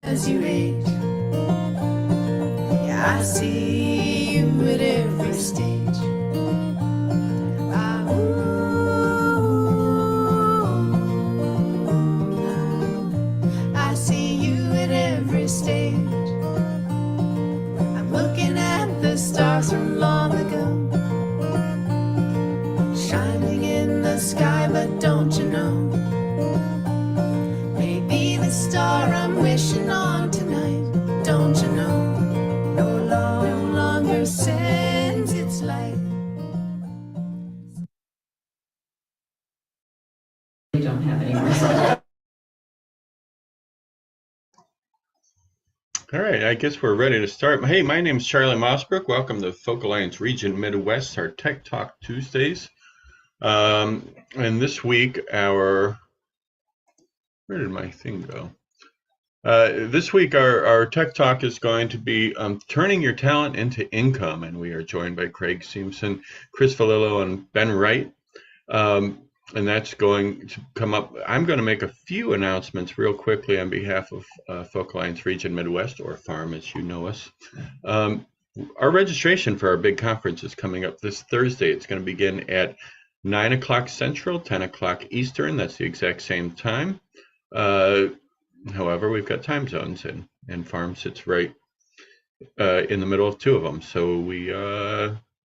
As you age, yeah, I see you at every stage. Ah, ooh, I see you at every stage. I'm looking at the stars from long ago, shining in the sky, but don't you know? Maybe the star I'm wishing on tonight, don't you know, no longer sends its light. We don't have any more slides. All right, I guess we're ready to start. Hey, my name is Charlie Mossbrook. Welcome to Folk Alliance Region Midwest, our Tech Talk Tuesdays. And this week, where did my thing go? This week, our Tech Talk is going to be turning your talent into income, and we are joined by Craig Simpson, Chris Valillo, and Ben Wright. And that's going to come up. I'm going to make a few announcements real quickly on behalf of Folk Alliance Region Midwest, or FARM as you know us. Our registration for our big conference is coming up this Thursday. It's going to begin at 9 o'clock Central, 10 o'clock Eastern. That's the exact same time. However, we've got time zones, and FARM sits right in the middle of two of them. So we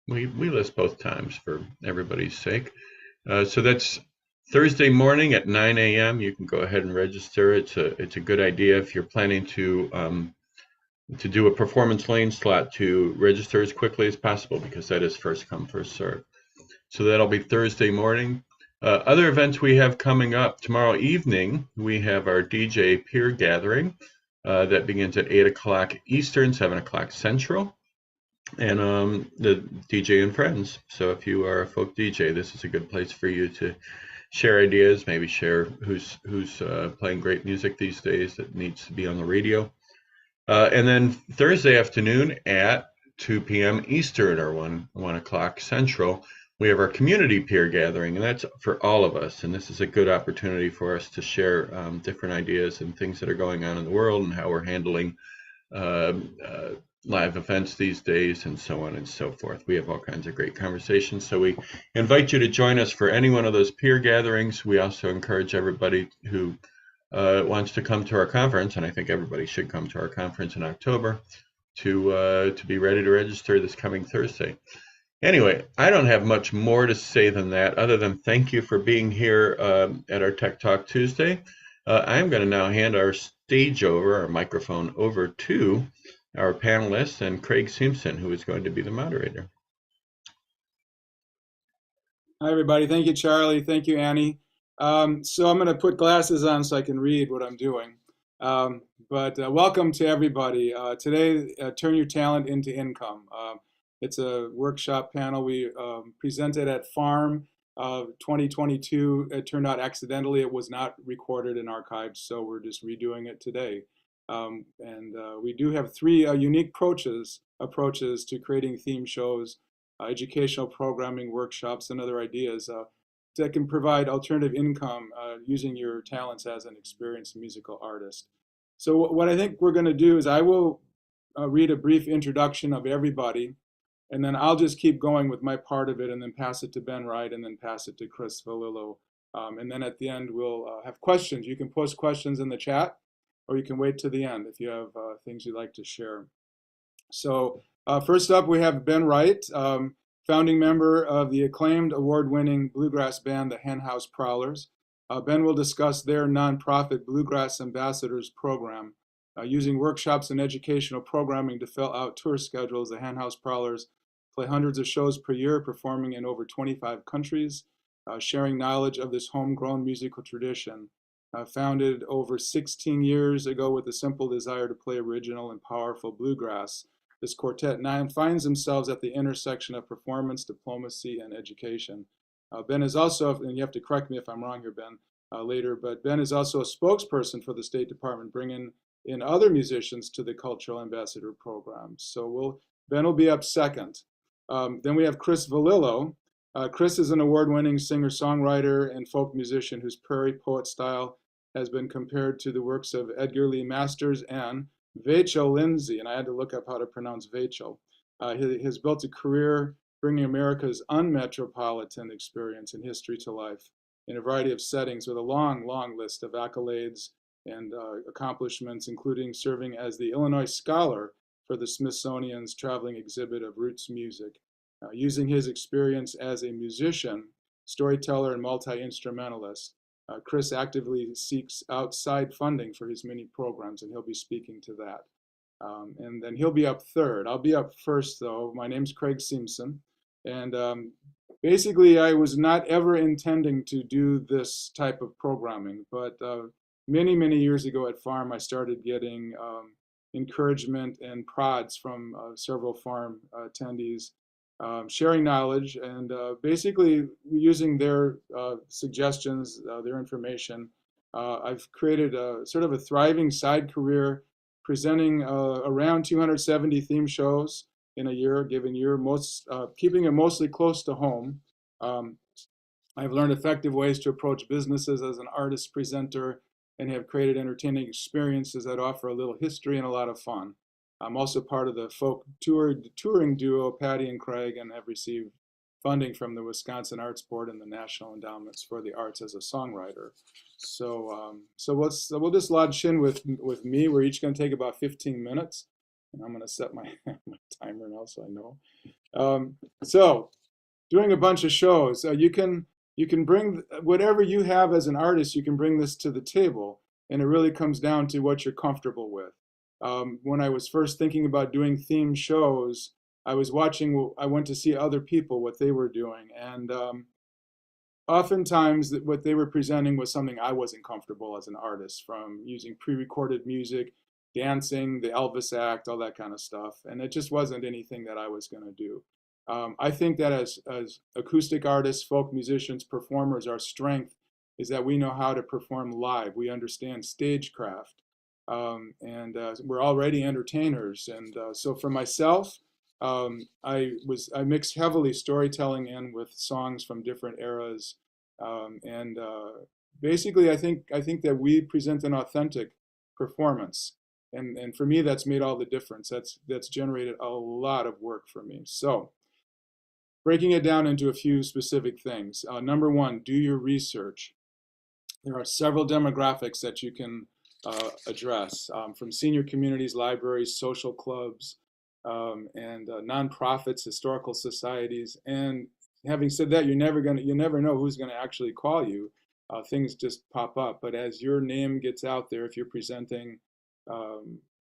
list both times for everybody's sake. So that's Thursday morning at 9 a.m. You can go ahead and register. It's a good idea if you're planning to do a performance lane slot to register as quickly as possible, because that is first come, first serve. So that'll be Thursday morning. Other events we have coming up tomorrow evening, we have our DJ Peer Gathering that begins at 8 o'clock Eastern, 7 o'clock Central. And the DJ and friends. So if you are a folk DJ, this is a good place for you to share ideas, maybe share who's playing great music these days that needs to be on the radio. And then Thursday afternoon at 2 p.m. Eastern, or 1 o'clock Central, we have our community peer gathering, and that's for all of us. And this is a good opportunity for us to share different ideas and things that are going on in the world, and how we're handling live events these days, and so on and so forth. We have all kinds of great conversations. So we invite you to join us for any one of those peer gatherings. We also encourage everybody who wants to come to our conference, and I think everybody should come to our conference in October, to be ready to register this coming Thursday. Anyway, I don't have much more to say than that, other than thank you for being here at our Tech Talk Tuesday. I'm going to now hand our microphone over to our panelists and Craig Simpson, who is going to be the moderator. Hi, everybody. Thank you, Charlie. Thank you, Annie. So I'm going to put glasses on so I can read what I'm doing. But welcome to everybody. Today, Turn Your Talent into Income. It's a workshop panel we presented at FARM 2022. It turned out accidentally it was not recorded and archived, so we're just redoing it today. We do have three unique approaches to creating theme shows, educational programming workshops, and other ideas that can provide alternative income using your talents as an experienced musical artist. So what I think we're going to do is I will read a brief introduction of everybody, and then I'll just keep going with my part of it, and then pass it to Ben Wright, and then pass it to Chris Valillo. And then at the end, we'll have questions. You can post questions in the chat, or you can wait to the end if you have things you'd like to share. So first up, we have Ben Wright, founding member of the acclaimed award-winning bluegrass band, the Hen House Prowlers. Ben will discuss their nonprofit Bluegrass Ambassadors program. Using workshops and educational programming to fill out tour schedules, the Hen House Prowlers play hundreds of shows per year, performing in over 25 countries, sharing knowledge of this homegrown musical tradition. Founded over 16 years ago with a simple desire to play original and powerful bluegrass, this quartet now finds themselves at the intersection of performance, diplomacy, and education. Ben is also, and you have to correct me if I'm wrong here, Ben, later, but Ben is also a spokesperson for the State Department, bringing in other musicians to the Cultural Ambassador program. So Ben will be up second. Then we have Chris Valillo. Chris is an award-winning singer-songwriter and folk musician whose prairie poet style has been compared to the works of Edgar Lee Masters and Vachel Lindsay, and I had to look up how to pronounce Vachel. He has built a career bringing America's unmetropolitan experience and history to life in a variety of settings with a long, long list of accolades and accomplishments, including serving as the Illinois Scholar for the Smithsonian's traveling exhibit of roots music. Using his experience as a musician, storyteller, and multi-instrumentalist, Chris actively seeks outside funding for his many programs, and he'll be speaking to that. And then he'll be up third. I'll be up first, though. My name's Craig Simpson, and basically I was not ever intending to do this type of programming, but many, many years ago at Farm, I started getting encouragement and prods from several Farm attendees, sharing knowledge and basically using their suggestions, their information. I've created a sort of a thriving side career presenting around 270 theme shows in a year, given year, keeping it mostly close to home. I've learned effective ways to approach businesses as an artist presenter and have created entertaining experiences that offer a little history and a lot of fun. I'm also part of the folk touring duo Patty and Craig, and have received funding from the Wisconsin Arts Board and the National Endowments for the Arts as a songwriter. So we'll just lodge in with me. We're each going to take about 15 minutes, and I'm going to set my, my timer now so I know. So doing a bunch of shows, you can bring whatever you have as an artist. You can bring this to the table, and it really comes down to what you're comfortable with. When I was first thinking about doing themed shows, I went to see other people, what they were doing. And oftentimes what they were presenting was something I wasn't comfortable as an artist, from using pre-recorded music, dancing, the Elvis act, all that kind of stuff. And it just wasn't anything that I was going to do. I think that as acoustic artists, folk musicians, performers, our strength is that we know how to perform live. We understand stagecraft. And we're already entertainers. And so for myself, I mixed heavily storytelling in with songs from different eras. Basically, I think that we present an authentic performance. And for me, that's made all the difference. That's generated a lot of work for me. So breaking it down into a few specific things. Number one, do your research. There are several demographics that you can address, from senior communities, libraries, social clubs, and nonprofits, historical societies. And having said that, you never know who's going to actually call you. Things just pop up. But as your name gets out there, if you're presenting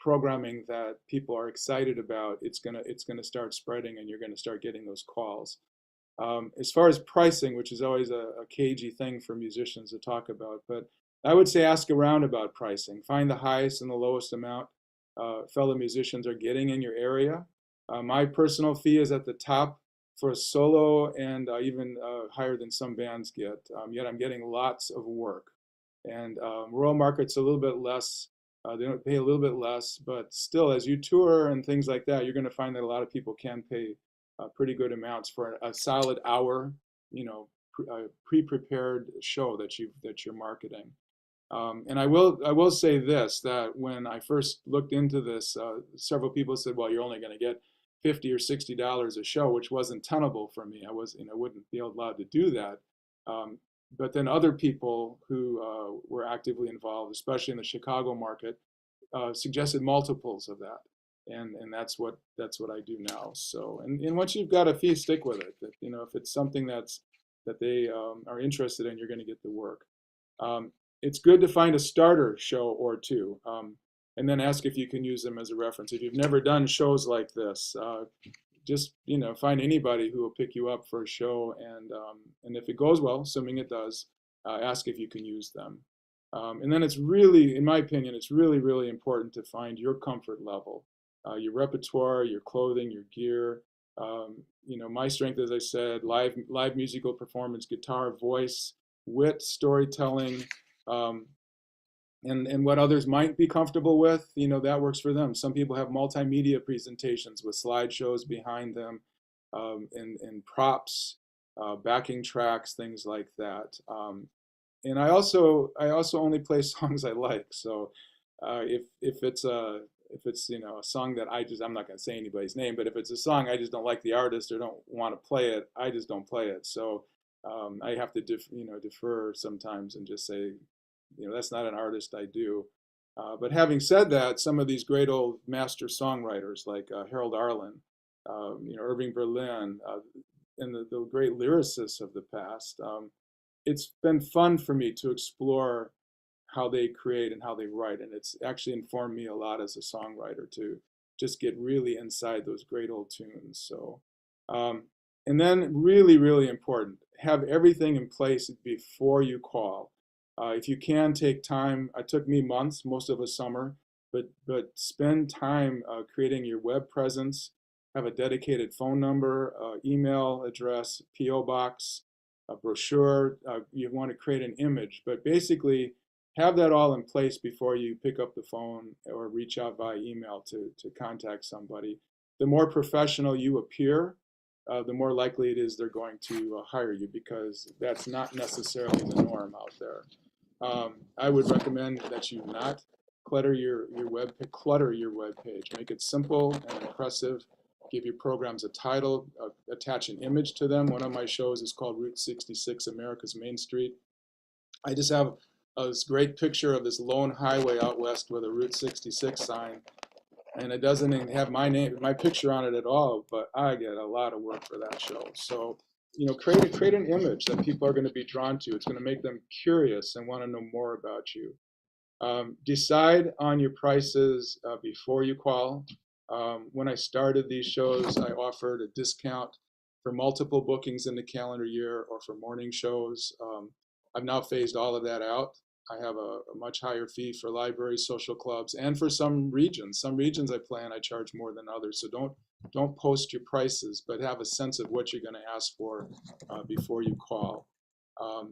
programming that people are excited about, it's gonna start spreading, and you're going to start getting those calls. As far as pricing, which is always a cagey thing for musicians to talk about, but I would say ask around about pricing. Find the highest and the lowest amount fellow musicians are getting in your area. My personal fee is at the top for a solo, and even higher than some bands get. Yet I'm getting lots of work. And rural markets a little bit less. They don't pay a little bit less, but still, as you tour and things like that, you're going to find that a lot of people can pay pretty good amounts for a solid hour, pre-prepared show that you're marketing. And I will say this, that when I first looked into this, several people said, well, you're only going to get $50 or $60 a show, which wasn't tenable for me. I wouldn't be allowed to do that. But then other people who were actively involved, especially in the Chicago market, suggested multiples of that. And that's what I do now. So, and once you've got a fee, stick with it. That, if it's something that they are interested in, you're going to get the work. It's good to find a starter show or two, and then ask if you can use them as a reference. If you've never done shows like this, just find anybody who will pick you up for a show, and if it goes well, assuming it does, ask if you can use them. And then it's really, in my opinion, it's really, really important to find your comfort level, your repertoire, your clothing, your gear. My strength, as I said, live musical performance, guitar, voice, wit, storytelling. And what others might be comfortable with, that works for them. Some people have multimedia presentations with slideshows behind them, and props, backing tracks, things like that. and I also only play songs I like. So if it's a song that I'm not going to say anybody's name, but if it's a song I just don't like the artist or don't want to play it, I just don't play it. So I have to defer sometimes and just say, that's not an artist I do. But having said that, some of these great old master songwriters like Harold Arlen, Irving Berlin, and the great lyricists of the past, it's been fun for me to explore how they create and how they write. And it's actually informed me a lot as a songwriter to just get really inside those great old tunes. So, and then really, really important, have everything in place before you call. If you can take time, it took me months, most of a summer, but spend time creating your web presence, have a dedicated phone number, email address, PO box, a brochure. You want to create an image, but basically have that all in place before you pick up the phone or reach out via email to contact somebody. The more professional you appear, the more likely it is they're going to hire you, because that's not necessarily the norm out there. I would recommend that you not clutter your web page. Make it simple and impressive. Give your programs a title, attach an image to them. One of my shows is called Route 66, America's Main Street. I just have this great picture of this lone highway out west with a Route 66 sign, and it doesn't even have my picture on it at all, but I get a lot of work for that show. So, create an image that people are going to be drawn to. It's going to make them curious and want to know more about you. Decide on your prices before you call. When I started these shows, I offered a discount for multiple bookings in the calendar year or for morning shows. I've now phased all of that out. I have a much higher fee for libraries, social clubs, and for some regions. Some regions I play in, I charge more than others. So don't post your prices, but have a sense of what you're going to ask for before you call.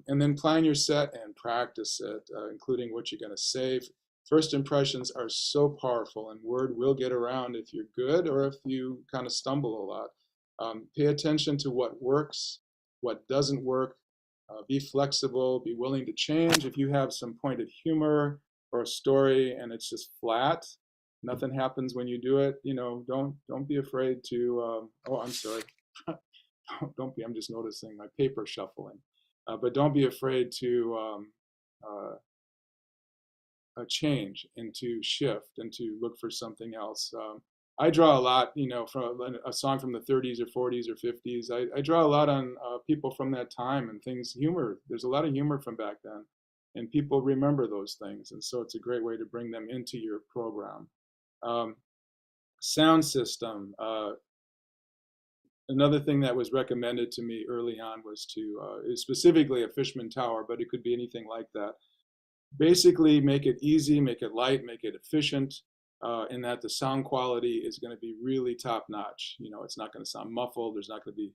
And then plan your set and practice it, including what you're going to say. First impressions are so powerful, and word will get around if you're good or if you kind of stumble a lot. Pay attention to what works, what doesn't work. Be flexible, be willing to change. If you have some pointed humor or a story and it's just flat, nothing happens when you do it, don't be afraid to, oh, I'm sorry. Don't be, I'm just noticing my paper shuffling. But don't be afraid to change and to shift and to look for something else. I draw a lot, from a song from the 30s or 40s or 50s. I draw a lot on people from that time and things, humor. There's a lot of humor from back then, and people remember those things. And so it's a great way to bring them into your program. Sound system. Another thing that was recommended to me early on was specifically a Fishman Tower, but it could be anything like that. Basically, make it easy, make it light, make it efficient. In that the sound quality is going to be really top notch. It's not going to sound muffled. There's not going to be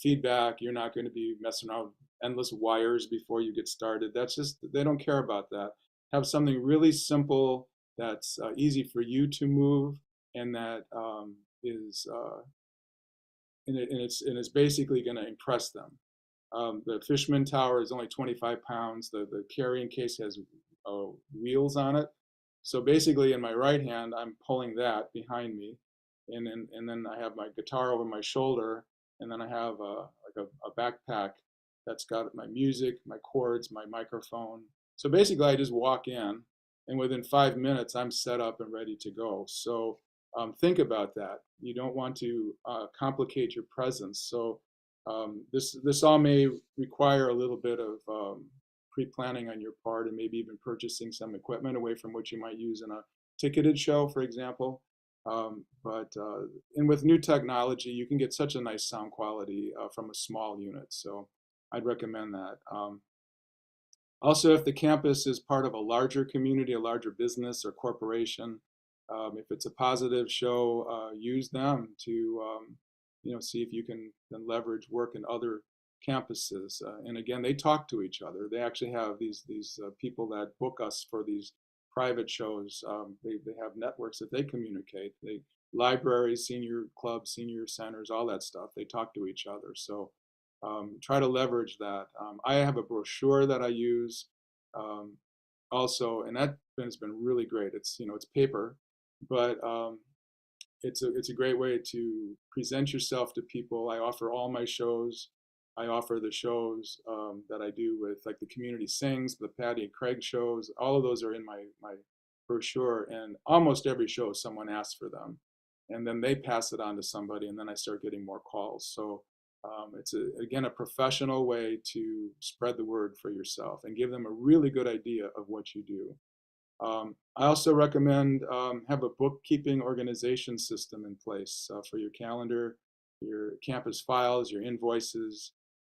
feedback. You're not going to be messing around with endless wires before you get started. They don't care about that. Have something really simple that's easy for you to move, and that is it's basically going to impress them. The Fishman Tower is only 25 pounds. The carrying case has wheels on it. So basically, in my right hand, I'm pulling that behind me, and then I have my guitar over my shoulder, and then I have a backpack that's got my music, my chords, my microphone. So basically, I just walk in, and within 5 minutes, I'm set up and ready to go. So think about that. You don't want to complicate your presence. So this all may require a little bit of pre-planning on your part, and maybe even purchasing some equipment away from what you might use in a ticketed show, for example. And with new technology, you can get such a nice sound quality from a small unit. So I'd recommend that. Also, if the campus is part of a larger community, a larger business or corporation, if it's a positive show, use them to see if you can then leverage work in other campuses. And again, they talk to each other. They actually have these people that book us for these private shows. They have networks that they communicate. Libraries, senior clubs, senior centers, all that stuff. They talk to each other. So Try to leverage that. I have a brochure that I use um, also, and that has been really great. It's paper, but it's a great way to present yourself to people. I offer all my shows. I offer the shows that I do with like the Community Sings, the Patty and Craig shows. All of those are in my brochure, and almost every show someone asks for them, and then they pass it on to somebody, and then I start getting more calls. So it's again a professional way to spread the word for yourself and give them a really good idea of what you do. I also recommend have a bookkeeping organization system in place for your calendar, your campus files, your invoices,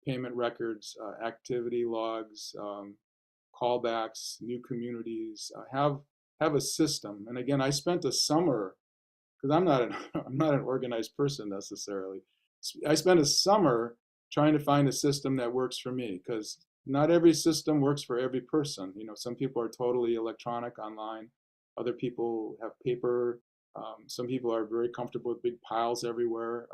payment records, activity logs, callbacks, new communities. Have a system. And again, I spent a summer because I'm not an organized person necessarily. I spent a summer trying to find a system that works for me because not every system works for every person. Some people are totally electronic online. Other people have paper. Some people are very comfortable with big piles everywhere.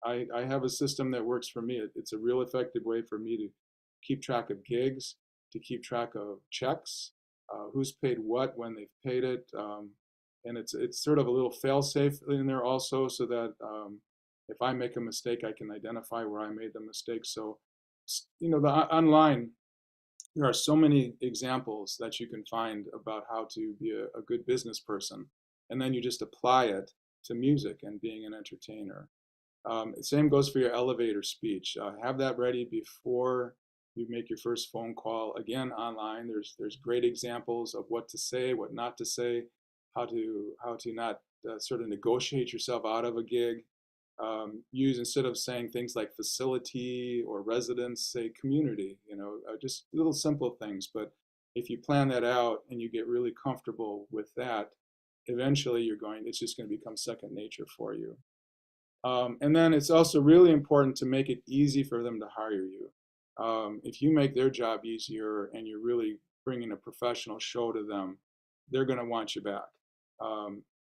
I have a system that works for me. It's a real effective way for me to keep track of gigs, to keep track of checks, who's paid what when they've paid it, and it's sort of a little fail-safe in there also, so that if I make a mistake, I can identify where I made the mistake. So, the online, there are so many examples that you can find about how to be a good business person, and then you just apply it to music and being an entertainer. Same goes for your elevator speech. Have that ready before you make your first phone call. Again, online, there's great examples of what to say, what not to say, how to not sort of negotiate yourself out of a gig. Use, instead of saying things like facility or residence, say community. Just little simple things. But if you plan that out and you get really comfortable with that, eventually it's just going to become second nature for you. And then it's also really important to make it easy for them to hire you. If you make their job easier and you're really bringing a professional show to them, they're going to want you back.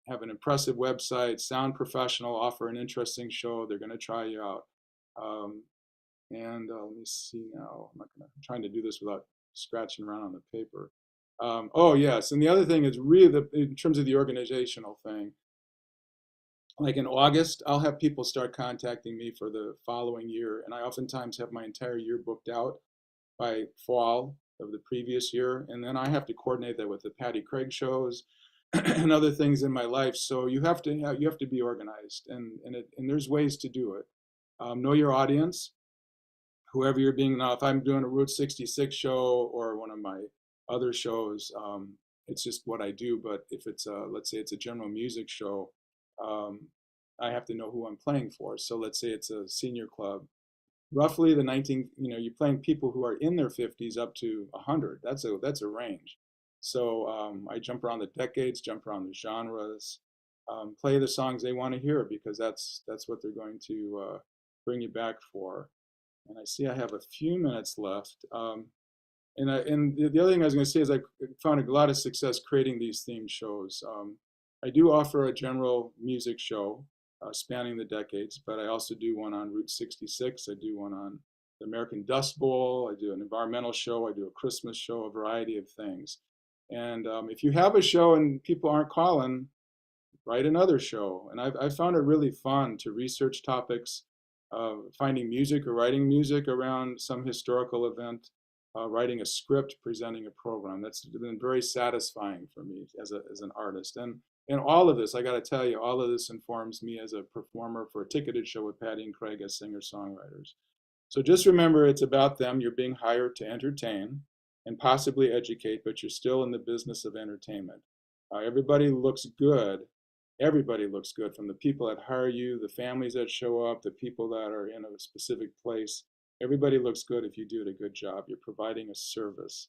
Have an impressive website, sound professional, offer an interesting show. They're going to try you out. And let me see now. I'm trying to do this without scratching around on the paper. Oh yes, and the other thing is really in terms of the organizational thing. Like in August, I'll have people start contacting me for the following year, and I oftentimes have my entire year booked out by fall of the previous year, and then I have to coordinate that with the Patty Craig shows and other things in my life. So you have to be organized, and there's ways to do it. Know your audience, whoever you're being. Now, if I'm doing a Route 66 show or one of my other shows, it's just what I do. But if it's let's say it's a general music show, I have to know who I'm playing for. So let's say it's a senior club. Roughly you're playing people who are in their 50s up to 100. That's a range. So I jump around the decades, jump around the genres, play the songs they want to hear because that's what they're going to bring you back for. And I see I have a few minutes left. And the other thing I was going to say is I found a lot of success creating these themed shows. I do offer a general music show spanning the decades, but I also do one on Route 66. I do one on the American Dust Bowl. I do an environmental show. I do a Christmas show, a variety of things. And if you have a show and people aren't calling, write another show. And I've found it really fun to research topics, finding music or writing music around some historical event, writing a script, presenting a program. That's been very satisfying for me as an artist. And all of this, I got to tell you, all of this informs me as a performer for a ticketed show with Patty and Craig as singer-songwriters. So just remember, it's about them. You're being hired to entertain and possibly educate, but you're still in the business of entertainment. Everybody looks good. Everybody looks good, from the people that hire you, the families that show up, the people that are in a specific place. Everybody looks good if you do a good job. You're providing a service.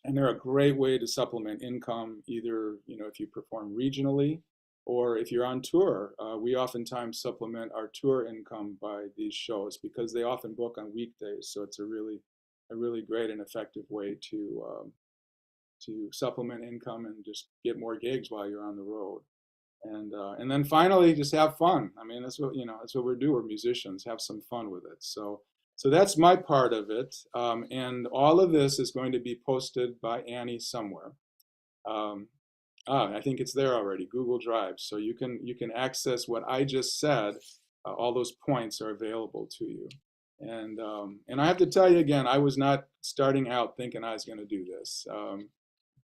And they're a great way to supplement income, either if you perform regionally or if you're on tour. We oftentimes supplement our tour income by these shows because they often book on weekdays. So it's a really great and effective way to supplement income and just get more gigs while you're on the road. And then finally, just have fun. I mean, that's what, that's what we do. We're musicians, have some fun with it. So that's my part of it. And all of this is going to be posted by Annie somewhere. I think it's there already, Google Drive. So you can access what I just said. All those points are available to you. And I have to tell you again, I was not starting out thinking I was going to do this.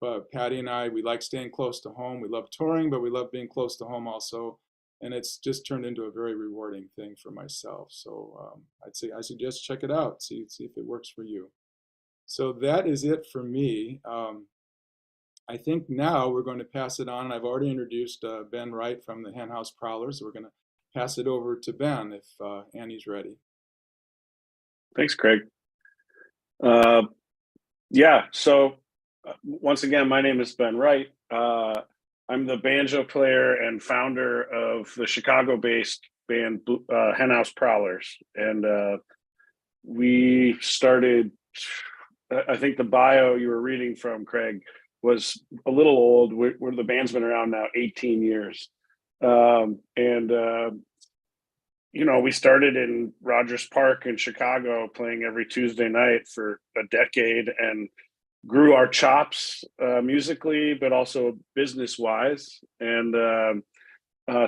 But Patty and I, we like staying close to home. We love touring, but we love being close to home also. And it's just turned into a very rewarding thing for myself. So I suggest check it out, see if it works for you. So that is it for me. I think now we're going to pass it on. I've already introduced Ben Wright from the Henhouse Prowlers. So we're going to pass it over to Ben if Annie's ready. Thanks, Craig. So once again, my name is Ben Wright. I'm the banjo player and founder of the Chicago-based band Henhouse Prowlers. And we started, I think the bio you were reading from, Craig, was a little old. The band's been around now 18 years. We started in Rogers Park in Chicago playing every Tuesday night for a decade and grew our chops musically, but also business-wise, and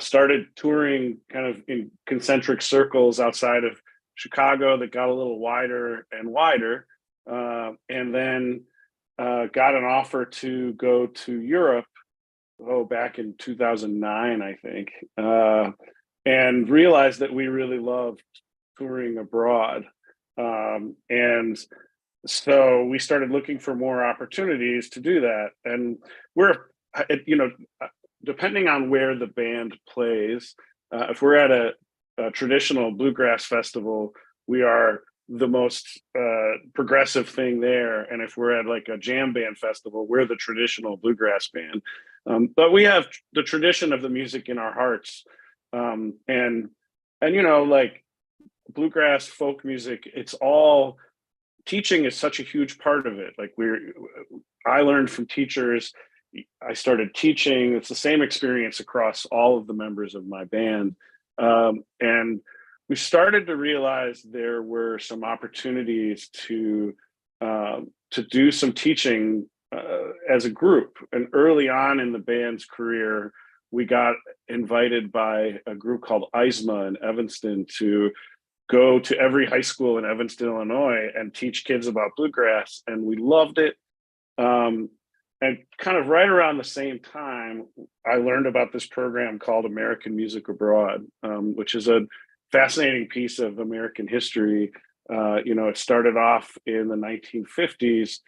started touring kind of in concentric circles outside of Chicago that got a little wider and wider, and then got an offer to go to Europe, back in 2009, I think, and realized that we really loved touring abroad. And so we started looking for more opportunities to do that. And depending on where the band plays, if we're at a traditional bluegrass festival, we are the most progressive thing there. And if we're at like a jam band festival, we're the traditional bluegrass band. But we have the tradition of the music in our hearts. Like bluegrass, folk music, it's all, teaching is such a huge part of it. Like I learned from teachers, I started teaching. It's the same experience across all of the members of my band. And we started to realize there were some opportunities to do some teaching as a group. And early on in the band's career, we got invited by a group called ISMA in Evanston to go to every high school in Evanston, Illinois, and teach kids about bluegrass. And we loved it. And kind of right around the same time, I learned about this program called American Music Abroad, which is a fascinating piece of American history. It started off in the 1950s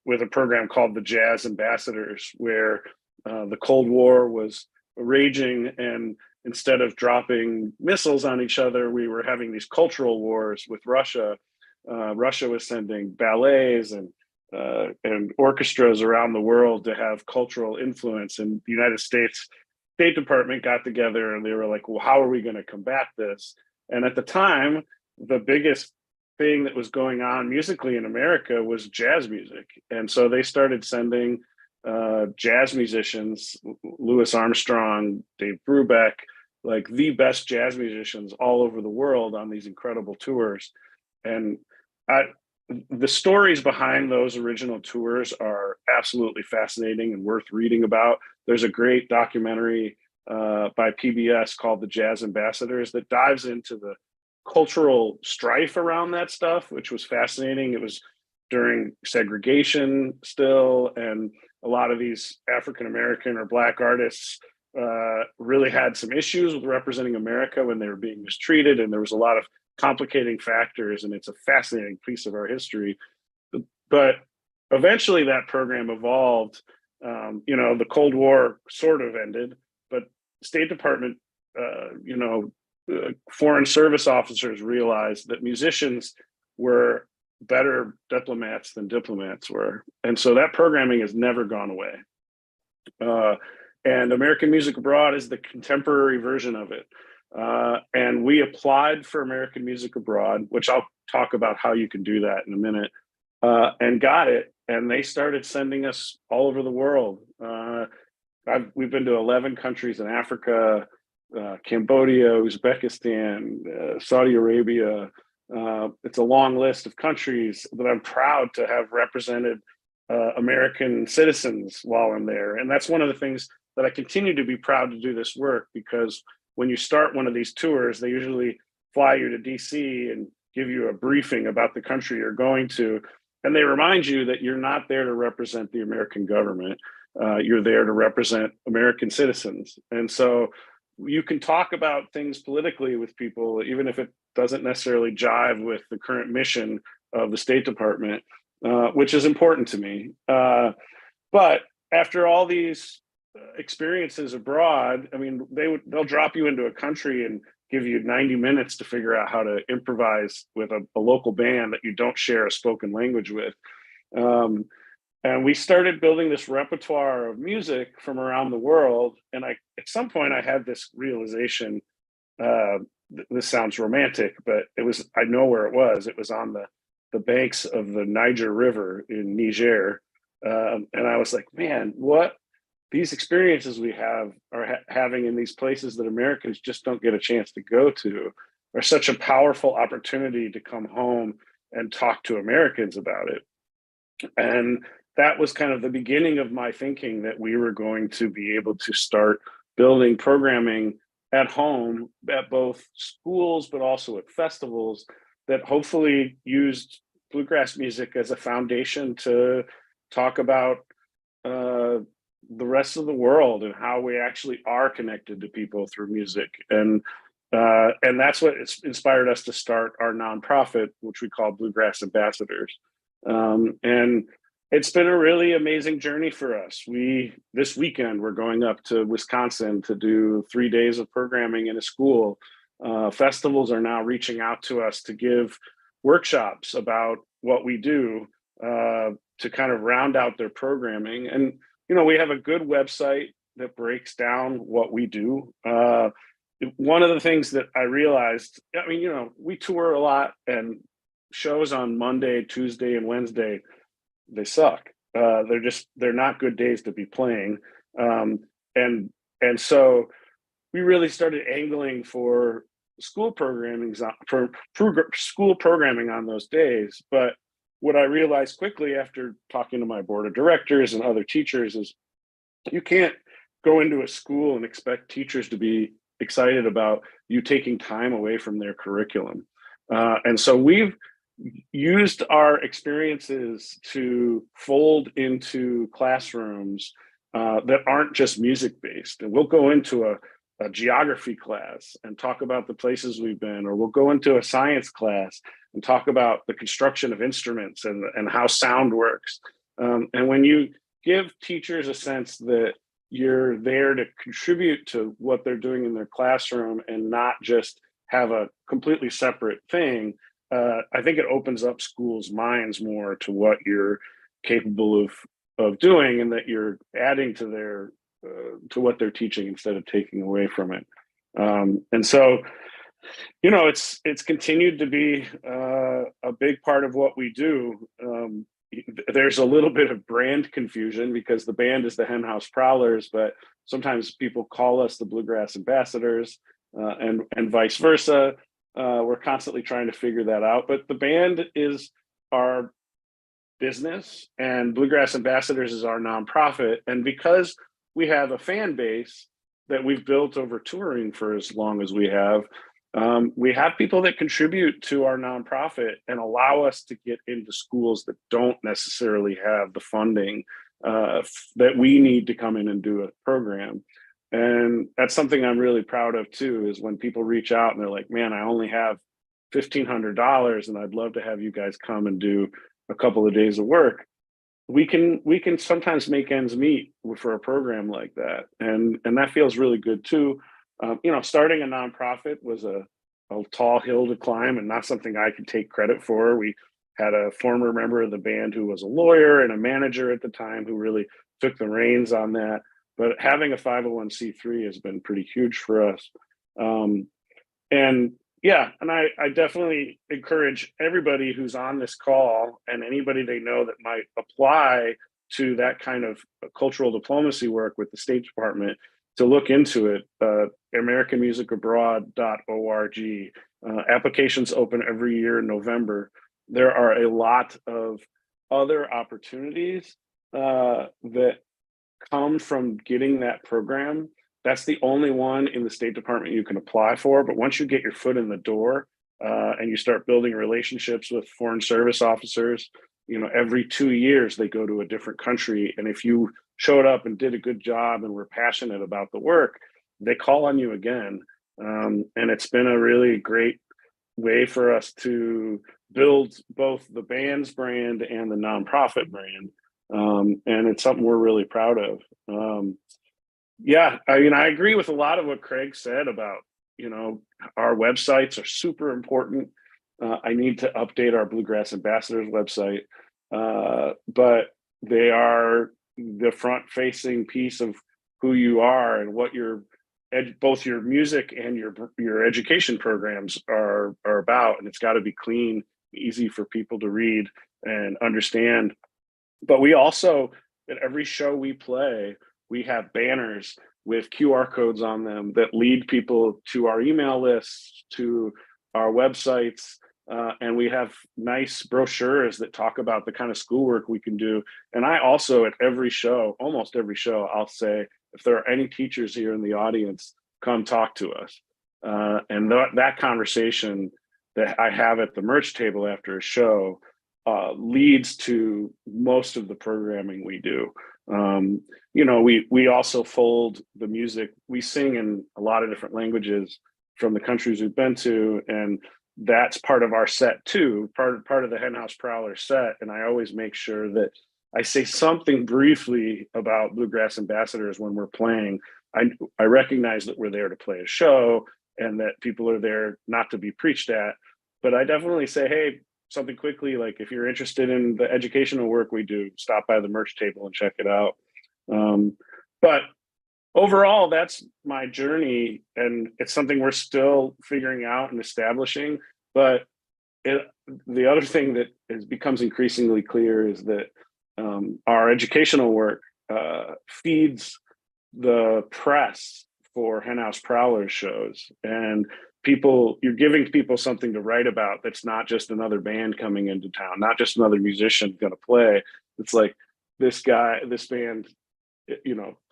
with a program called the Jazz Ambassadors, where the Cold War was raging, and instead of dropping missiles on each other, we were having these cultural wars with Russia. Russia was sending ballets and orchestras around the world to have cultural influence. And the United States State Department got together and they were like, well, how are we going to combat this? And at the time, the biggest thing that was going on musically in America was jazz music. And so they started sending jazz musicians, Louis Armstrong, Dave Brubeck, like the best jazz musicians all over the world on these incredible tours. And the stories behind those original tours are absolutely fascinating and worth reading about. There's a great documentary by PBS called The Jazz Ambassadors that dives into the cultural strife around that stuff, which was fascinating. It was during segregation still, and a lot of these African-American or Black artists really had some issues with representing America when they were being mistreated, and there was a lot of complicating factors, and it's a fascinating piece of our history. But eventually that program evolved. The Cold War sort of ended, but State Department, foreign service officers realized that musicians were better diplomats than diplomats were. And so that programming has never gone away. And American Music Abroad is the contemporary version of it. And we applied for American Music Abroad, which I'll talk about how you can do that in a minute, and got it. And they started sending us all over the world. we've been to 11 countries in Africa, Cambodia, Uzbekistan, Saudi Arabia. It's a long list of countries that I'm proud to have represented American citizens while I'm there. And that's one of the things that I continue to be proud to do this work, because when you start one of these tours, they usually fly you to DC and give you a briefing about the country you're going to. And they remind you that you're not there to represent the American government. You're there to represent American citizens. And so you can talk about things politically with people, even if it doesn't necessarily jive with the current mission of the State Department, which is important to me. But after all these experiences abroad, I mean, they'll drop you into a country and give you 90 minutes to figure out how to improvise with a local band that you don't share a spoken language with. And we started building this repertoire of music from around the world. And at some point I had this realization, this sounds romantic, but I know where it was. It was on the banks of the Niger River in Niger. And I was like, man, what these experiences we are having in these places that Americans just don't get a chance to go to are such a powerful opportunity to come home and talk to Americans about it. And that was kind of the beginning of my thinking that we were going to be able to start building programming at home at both schools, but also at festivals that hopefully used bluegrass music as a foundation to talk about the rest of the world and how we actually are connected to people through music. And that's what inspired us to start our nonprofit, which we call Bluegrass Ambassadors. And it's been a really amazing journey for us. This weekend, we're going up to Wisconsin to do 3 days of programming in a school. Festivals are now reaching out to us to give workshops about what we do to kind of round out their programming. And, we have a good website that breaks down what we do. One of the things that I realized, we tour a lot, and shows on Monday, Tuesday, and Wednesday, they suck. They're not good days to be playing. And so we really started angling for school programming on those days. But what I realized quickly after talking to my board of directors and other teachers is you can't go into a school and expect teachers to be excited about you taking time away from their curriculum. And so we've used our experiences to fold into classrooms that aren't just music based. And we'll go into a geography class and talk about the places we've been, or we'll go into a science class and talk about the construction of instruments and how sound works. And when you give teachers a sense that you're there to contribute to what they're doing in their classroom and not just have a completely separate thing, I think it opens up schools' minds more to what you're capable of doing, and that you're adding to their to what they're teaching instead of taking away from it. And so, it's continued to be a big part of what we do. There's a little bit of brand confusion because the band is the Henhouse Prowlers, but sometimes people call us the Bluegrass Ambassadors, and vice versa. We're constantly trying to figure that out, but the band is our business and Bluegrass Ambassadors is our nonprofit. And because we have a fan base that we've built over touring for as long as we have people that contribute to our nonprofit and allow us to get into schools that don't necessarily have the funding that we need to come in and do a program. And that's something I'm really proud of too, is when people reach out and they're like, man, I only have $1,500 and I'd love to have you guys come and do a couple of days of work. We can sometimes make ends meet for a program like that. And that feels really good too. Starting a nonprofit was a tall hill to climb and not something I could take credit for. We had a former member of the band who was a lawyer and a manager at the time who really took the reins on that. But having a 501c3 has been pretty huge for us. And I definitely encourage everybody who's on this call and anybody they know that might apply to that kind of cultural diplomacy work with the State Department, to look into it. AmericanMusicAbroad.org. Applications open every year in November. There are a lot of other opportunities that come from getting that program. That's the only one in the State Department you can apply for. But once you get your foot in the door and you start building relationships with foreign service officers, every 2 years they go to a different country. And if you showed up and did a good job and were passionate about the work, they call on you again. And it's been a really great way for us to build both the band's brand and the nonprofit brand. And it's something we're really proud of. I agree with a lot of what Craig said about, our websites are super important. I need to update our Bluegrass Ambassadors website, but they are the front-facing piece of who you are and what both your music and your education programs are about. And it's got to be clean, easy for people to read and understand. But we also, at every show we play, we have banners with QR codes on them that lead people to our email lists, to our websites, and we have nice brochures that talk about the kind of schoolwork we can do. And I also, at every show, almost every show, I'll say, if there are any teachers here in the audience, come talk to us. And that conversation that I have at the merch table after a show leads to most of the programming we do. We also fold the music. We sing in a lot of different languages from the countries we've been to, and that's part of our set too, part of the Henhouse Prowler set. And I always make sure that I say something briefly about Bluegrass Ambassadors when we're playing. I recognize that we're there to play a show and that people are there not to be preached at, but I definitely say, hey, something quickly, like if you're interested in the educational work we do, stop by the merch table and check it out. But overall, that's my journey, and it's something we're still figuring out and establishing. But the other thing that becomes increasingly clear is that our educational work feeds the press for Henhouse Prowler shows, and you're giving people something to write about that's not just another band coming into town, not just another musician going to play. It's like this band,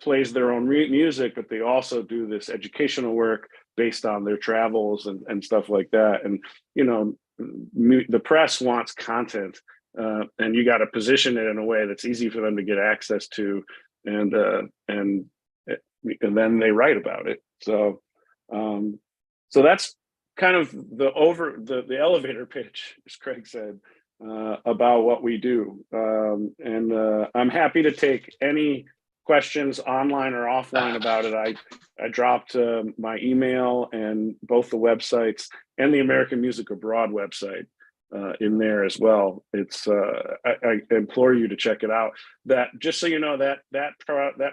plays their own music, but they also do this educational work based on their travels and stuff like that. And, the press wants content, and you got to position it in a way that's easy for them to get access to. And then they write about it. So that's kind of the elevator pitch, as Craig said, about what we do. And I'm happy to take any questions online or offline about it. I dropped my email and both the websites and the American Music Abroad website in there as well. It's I implore you to check it out. That, just so you know, that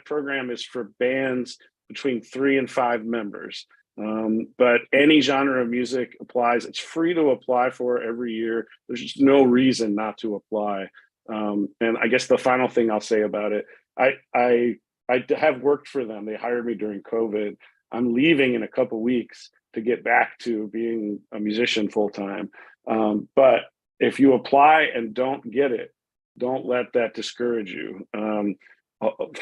program is for bands between 3 and 5 members. But any genre of music applies. It's free to apply for every year. There's just no reason not to apply. And I guess the final thing I'll say about it, I have worked for them. They hired me during COVID. I'm leaving in a couple weeks to get back to being a musician full time. But if you apply and don't get it, don't let that discourage you.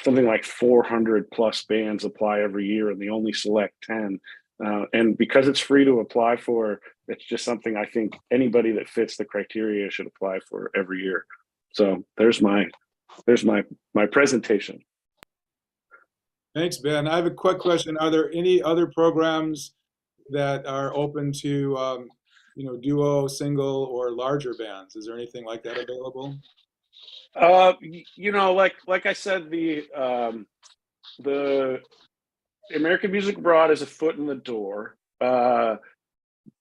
Something like 400 plus bands apply every year, and they only select 10. And because it's free to apply for, it's just something I think anybody that fits the criteria should apply for every year. So there's my presentation. Thanks, Ben. I have a quick question. Are there any other programs that are open to, duo, single, or larger bands? Is there anything like that available? Like I said, the American Music Abroad is a foot in the door. But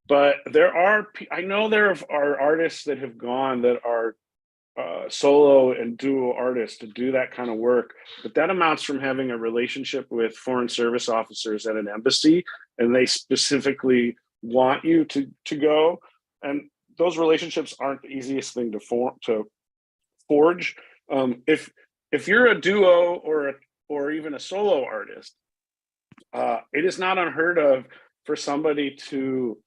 I know there are artists that have gone that are solo and duo artists to do that kind of work, but that amounts from having a relationship with foreign service officers at an embassy, and they specifically want you to go. And those relationships aren't the easiest thing to forge. if you're a duo or even a solo artist, it is not unheard of for somebody to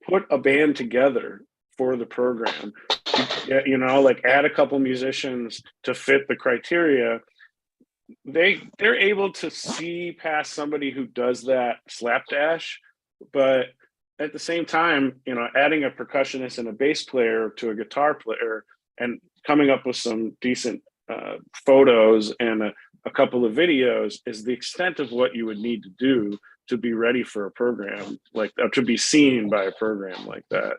put a band together for the program. You know, like add a couple musicians to fit the criteria. They're able to see past somebody who does that slapdash, but at the same time, you know, adding a percussionist and a bass player to a guitar player and coming up with some decent photos and a couple of videos is the extent of what you would need to do to be ready for a program like that, to be seen by a program like that.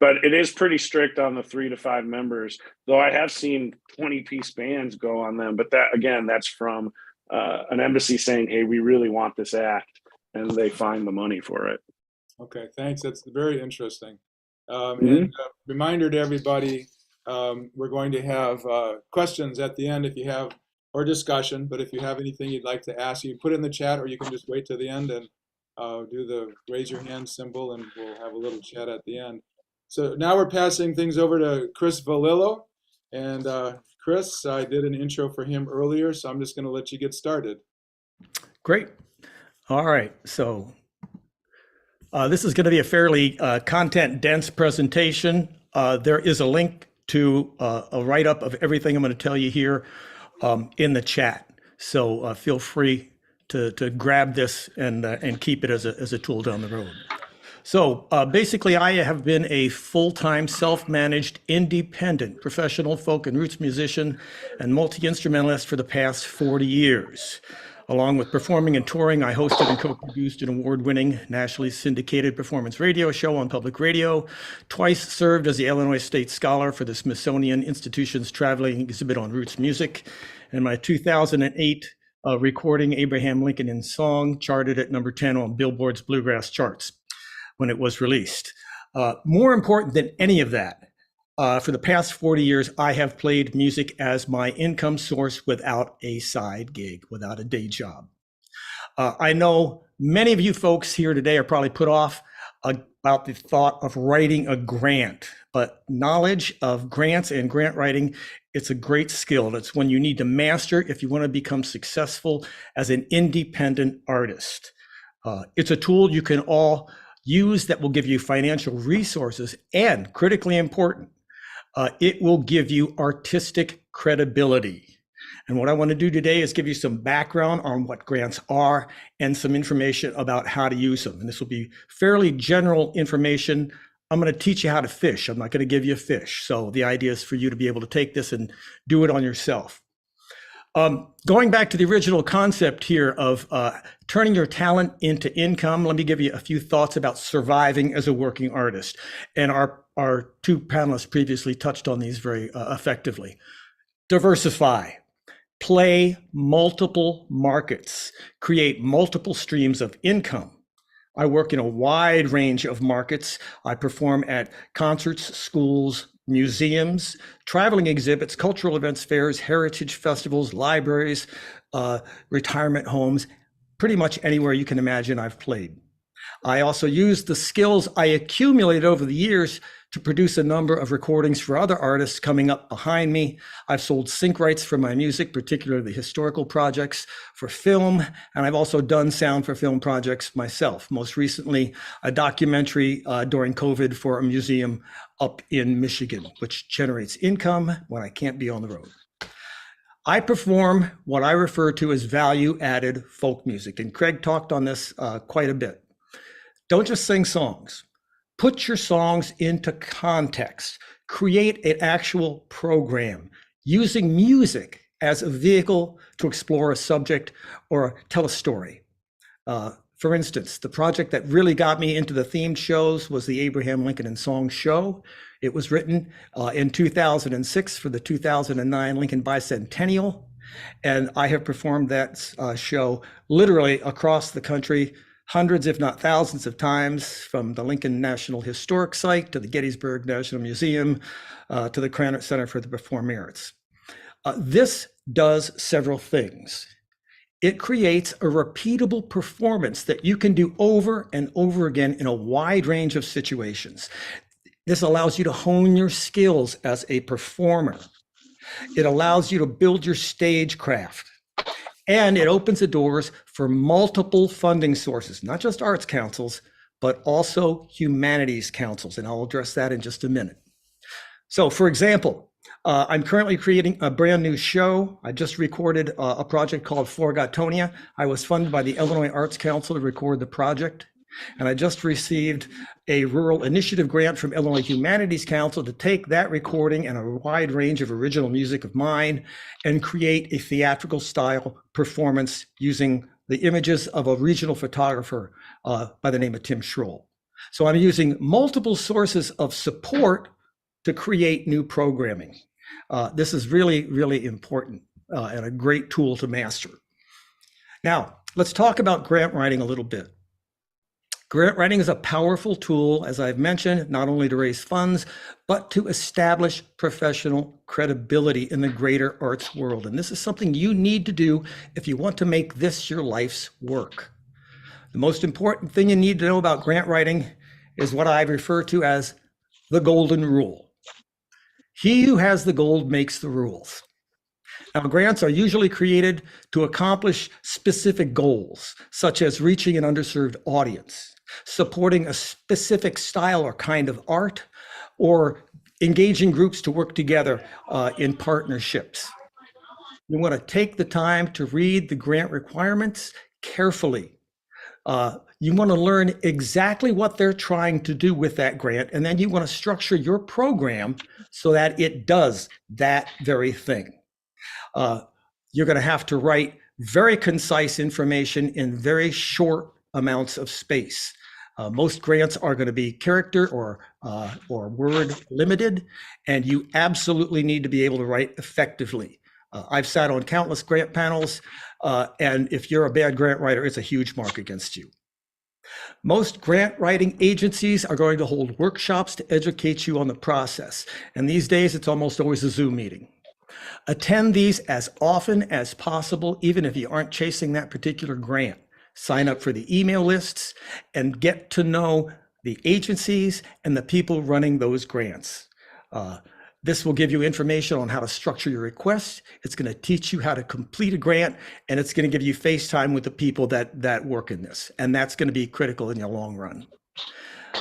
But it is pretty strict on the 3 to 5 members, though I have seen 20-piece bands go on them. But that, again, that's from an embassy saying, hey, we really want this act, and they find the money for it. Okay, thanks. That's very interesting. And reminder to everybody, we're going to have questions at the end if you have, or discussion, but if you have anything you'd like to ask, you can put it in the chat, or you can just wait to the end and do the raise your hand symbol, and we'll have a little chat at the end. So now we're passing things over to Chris Valillo. And Chris, I did an intro for him earlier, so I'm just going to let you get started. Great. All right. So this is going to be a fairly content-dense presentation. There is a link to a write-up of everything I'm going to tell you here in the chat. So feel free to grab this and keep it as a tool down the road. So basically, I have been a full-time, self-managed, independent professional folk and roots musician and multi-instrumentalist for the past 40 years. Along with performing and touring, I hosted and co-produced an award-winning, nationally syndicated performance radio show on public radio, twice served as the Illinois State Scholar for the Smithsonian Institution's traveling exhibit on roots music, and my 2008 recording, Abraham Lincoln in Song, charted at number 10 on Billboard's Bluegrass charts when it was released. More important than any of that, for the past 40 years, I have played music as my income source without a side gig, without a day job. I know many of you folks here today are probably put off about the thought of writing a grant, but knowledge of grants and grant writing, it's a great skill. It's one you need to master if you want to become successful as an independent artist. It's a tool you can all use that will give you financial resources, and critically important, it will give you artistic credibility. And what I want to do today is give you some background on what grants are and some information about how to use them. And this will be fairly general information. I'm going to teach you how to fish. I'm not going to give you a fish. So the idea is for you to be able to take this and do it on yourself. Going back to the original concept here of turning your talent into income, let me give you a few thoughts about surviving as a working artist. And our two panelists previously touched on these very effectively. Diversify, play multiple markets, create multiple streams of income. I work in a wide range of markets. I perform at concerts, schools, museums, traveling exhibits, cultural events, fairs, heritage festivals, libraries, retirement homes, pretty much anywhere you can imagine I've played. I also use the skills I accumulated over the years to produce a number of recordings for other artists coming up behind me. I've sold sync rights for my music, particularly historical projects, for film, and I've also done sound for film projects myself. Most recently, a documentary during COVID for a museum up in Michigan, which generates income when I can't be on the road. I perform what I refer to as value-added folk music, and Craig talked on this quite a bit. Don't just sing songs. Put your songs into context. Create an actual program using music as a vehicle to explore a subject or tell a story. For instance, the project that really got me into the themed shows was the Abraham Lincoln in Song show. It was written in 2006 for the 2009 Lincoln Bicentennial. And I have performed that show literally across the country, hundreds, if not thousands of times, from the Lincoln National Historic Site to the Gettysburg National Museum to the Krannert Center for the Performing Arts. This does several things. It creates a repeatable performance that you can do over and over again in a wide range of situations. This allows you to hone your skills as a performer. It allows you to build your stagecraft. And it opens the doors for multiple funding sources, not just arts councils, but also humanities councils. And I'll address that in just a minute. So for example, I'm currently creating a brand new show. I just recorded a project called Forgotonia. I was funded by the Illinois Arts Council to record the project. And I just received a rural initiative grant from Illinois Humanities Council to take that recording and a wide range of original music of mine and create a theatrical style performance using the images of a regional photographer by the name of Tim Schroll. So I'm using multiple sources of support to create new programming. This is really, really important and a great tool to master. Now, let's talk about grant writing a little bit. Grant writing is a powerful tool, as I've mentioned, not only to raise funds, but to establish professional credibility in the greater arts world. And this is something you need to do if you want to make this your life's work. The most important thing you need to know about grant writing is what I refer to as the golden rule. He who has the gold makes the rules. Now, grants are usually created to accomplish specific goals, such as reaching an underserved audience, supporting a specific style or kind of art, or engaging groups to work together in partnerships. You want to take the time to read the grant requirements carefully. You want to learn exactly what they're trying to do with that grant, and then you want to structure your program so that it does that very thing. You're going to have to write very concise information in very short amounts of space. Most grants are going to be character or word limited, and you absolutely need to be able to write effectively. I've sat on countless grant panels, and if you're a bad grant writer, it's a huge mark against you. Most grant writing agencies are going to hold workshops to educate you on the process. And these days, it's almost always a Zoom meeting. Attend these as often as possible, even if you aren't chasing that particular grant. Sign up for the email lists and get to know the agencies and the people running those grants. This will give you information on how to structure your requests. It's going to teach you how to complete a grant, and it's going to give you FaceTime with the people that work in this. And that's going to be critical in the long run.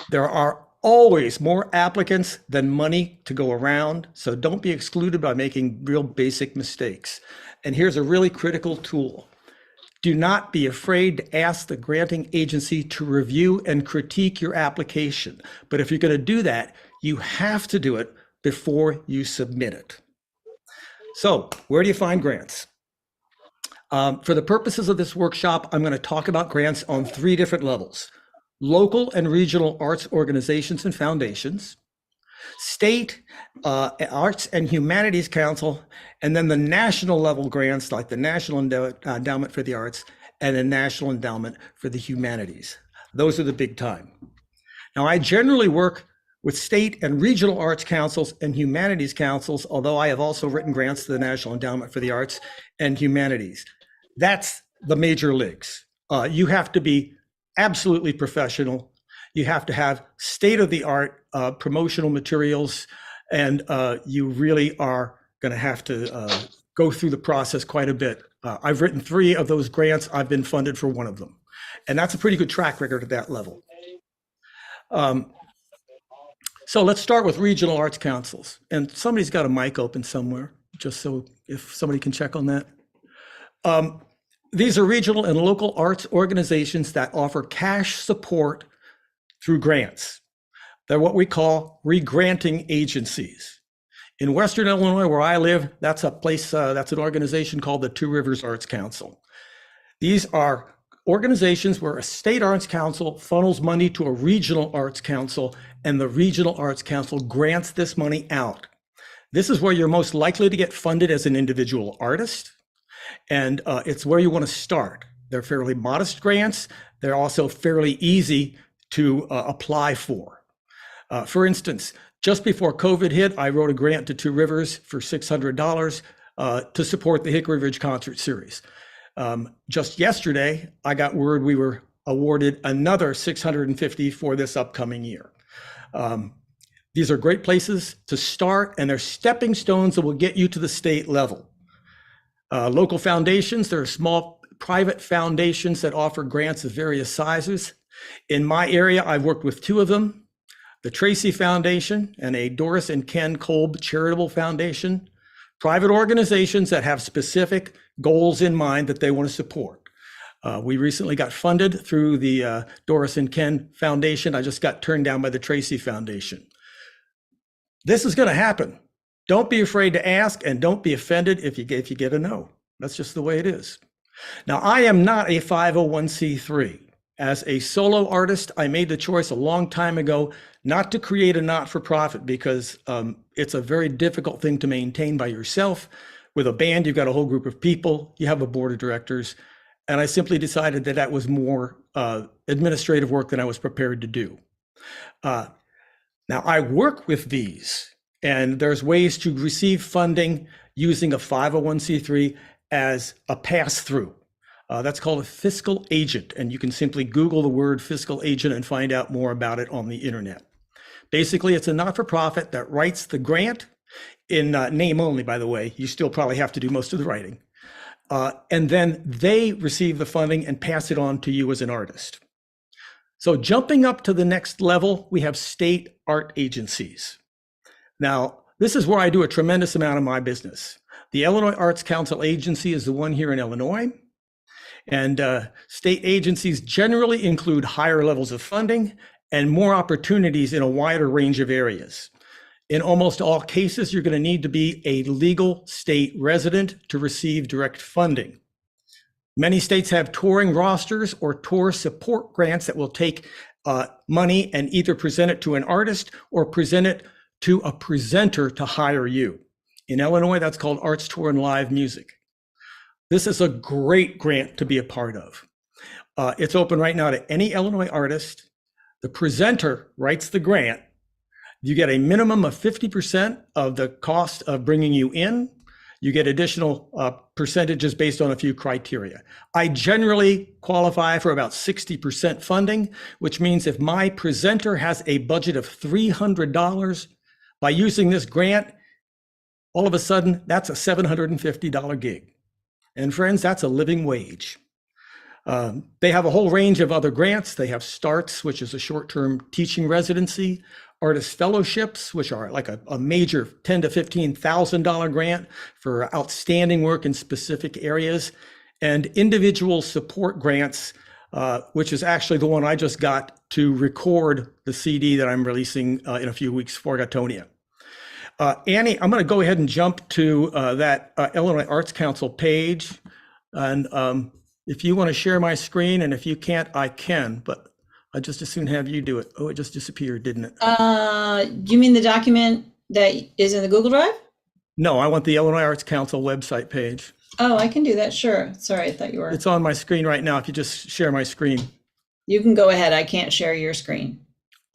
There are always more applicants than money to go around, so don't be excluded by making real basic mistakes. And here's a really critical tool. Do not be afraid to ask the granting agency to review and critique your application. But if you're going to do that, you have to do it before you submit it. So where do you find grants? For the purposes of this workshop, I'm going to talk about grants on 3 different levels: local and regional arts organizations and foundations, state arts and humanities council, and then the national level grants like the National Endowment for the Arts and the National Endowment for the Humanities. Those are the big time. Now, I generally work with state and regional arts councils and humanities councils, although I have also written grants to the National Endowment for the Arts and Humanities. That's the major leagues. You have to be absolutely professional. You have to have state-of-the-art promotional materials, and you really are going to have to go through the process quite a bit. I've written 3 of those grants. I've been funded for 1 of them, and that's a pretty good track record at that level. So let's start with regional arts councils, and somebody's got a mic open somewhere, just so if somebody can check on that. These are regional and local arts organizations that offer cash support through grants. They're what we call re-granting agencies. In Western Illinois, where I live, that's a place, that's an organization called the Two Rivers Arts Council. These are organizations where a state arts council funnels money to a regional arts council, and the regional arts council grants this money out. This is where you're most likely to get funded as an individual artist, and it's where you want to start. They're fairly modest grants. They're also fairly easy to apply for. For instance, just before COVID hit, I wrote a grant to Two Rivers for $600 to support the Hickory Ridge Concert Series. Just yesterday, I got word we were awarded another $650 for this upcoming year. These are great places to start, and they're stepping stones that will get you to the state level. Local foundations, there are small private foundations that offer grants of various sizes. In my area, I've worked with two of them, the Tracy Foundation and a Doris and Ken Kolb Charitable Foundation, private organizations that have specific goals in mind that they want to support. We recently got funded through the Doris and Ken Foundation. I just got turned down by the Tracy Foundation. This is going to happen. Don't be afraid to ask, and don't be offended if you get a no. That's just the way it is. Now, I am not a 501c3. As a solo artist, I made the choice a long time ago not to create a not-for-profit because it's a very difficult thing to maintain by yourself. With a band, you've got a whole group of people, you have a board of directors, and I simply decided that that was more administrative work than I was prepared to do. Now, I work with these, and there's ways to receive funding using a 501c3 as a pass-through. That's called a fiscal agent, and you can simply Google the word fiscal agent and find out more about it on the internet. Basically, it's a not-for-profit that writes the grant in name only, by the way. You still probably have to do most of the writing. And then they receive the funding and pass it on to you as an artist. So jumping up to the next level, we have state art agencies. Now, this is where I do a tremendous amount of my business. The Illinois Arts Council agency is the one here in Illinois. And state agencies generally include higher levels of funding and more opportunities in a wider range of areas. In almost all cases, you're going to need to be a legal state resident to receive direct funding. Many states have touring rosters or tour support grants that will take money and either present it to an artist or present it to a presenter to hire you. In Illinois, that's called Arts Tour and Live Music. This is a great grant to be a part of. It's open right now to any Illinois artist. The presenter writes the grant. You get a minimum of 50% of the cost of bringing you in. You get additional percentages based on a few criteria. I generally qualify for about 60% funding, which means if my presenter has a budget of $300, by using this grant, all of a sudden, that's a $750 gig. And friends, that's a living wage. They have a whole range of other grants. They have STARTS, which is a short-term teaching residency, artist fellowships, which are like a major $10,000 to $15,000 grant for outstanding work in specific areas, and individual support grants, which is actually the one I just got to record the CD that I'm releasing in a few weeks for Gatonia. Annie, I'm going to go ahead and jump to that Illinois Arts Council page. And if you want to share my screen, and if you can't, I can, but I just as soon have you do it. Oh, it just disappeared, didn't it? You mean the document that is in the Google Drive? No, I want the Illinois Arts Council website page. Oh, I can do that. Sure. Sorry, I thought you were. It's on my screen right now. If you just share my screen. You can go ahead. I can't share your screen.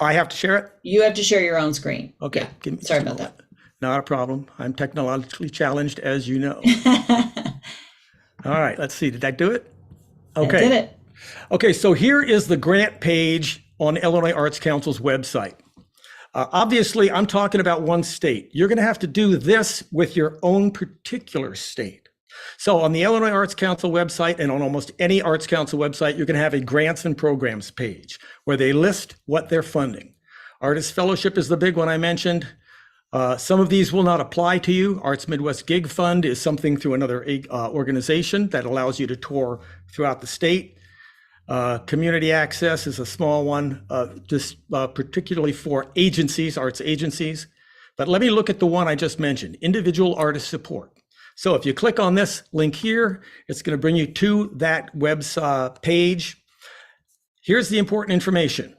I have to share it? You have to share your own screen. Okay. Yeah. Give me Sorry just a about that. moment. Not a problem. I'm technologically challenged, as you know. All right, let's see. Did I do it? Okay. I did it. Okay, so here is the grant page on Illinois Arts Council's website. Obviously, I'm talking about one state. You're going to have to do this with your own particular state. So on the Illinois Arts Council website and on almost any Arts Council website, you're going to have a grants and programs page where they list what they're funding. Artist Fellowship is the big one I mentioned. Some of these will not apply to you. Arts Midwest Gig Fund is something through another organization that allows you to tour throughout the state. Community Access is a small one, just particularly for agencies, arts agencies. But let me look at the one I just mentioned, Individual Artist Support. So if you click on this link here, it's going to bring you to that website page. Here's the important information.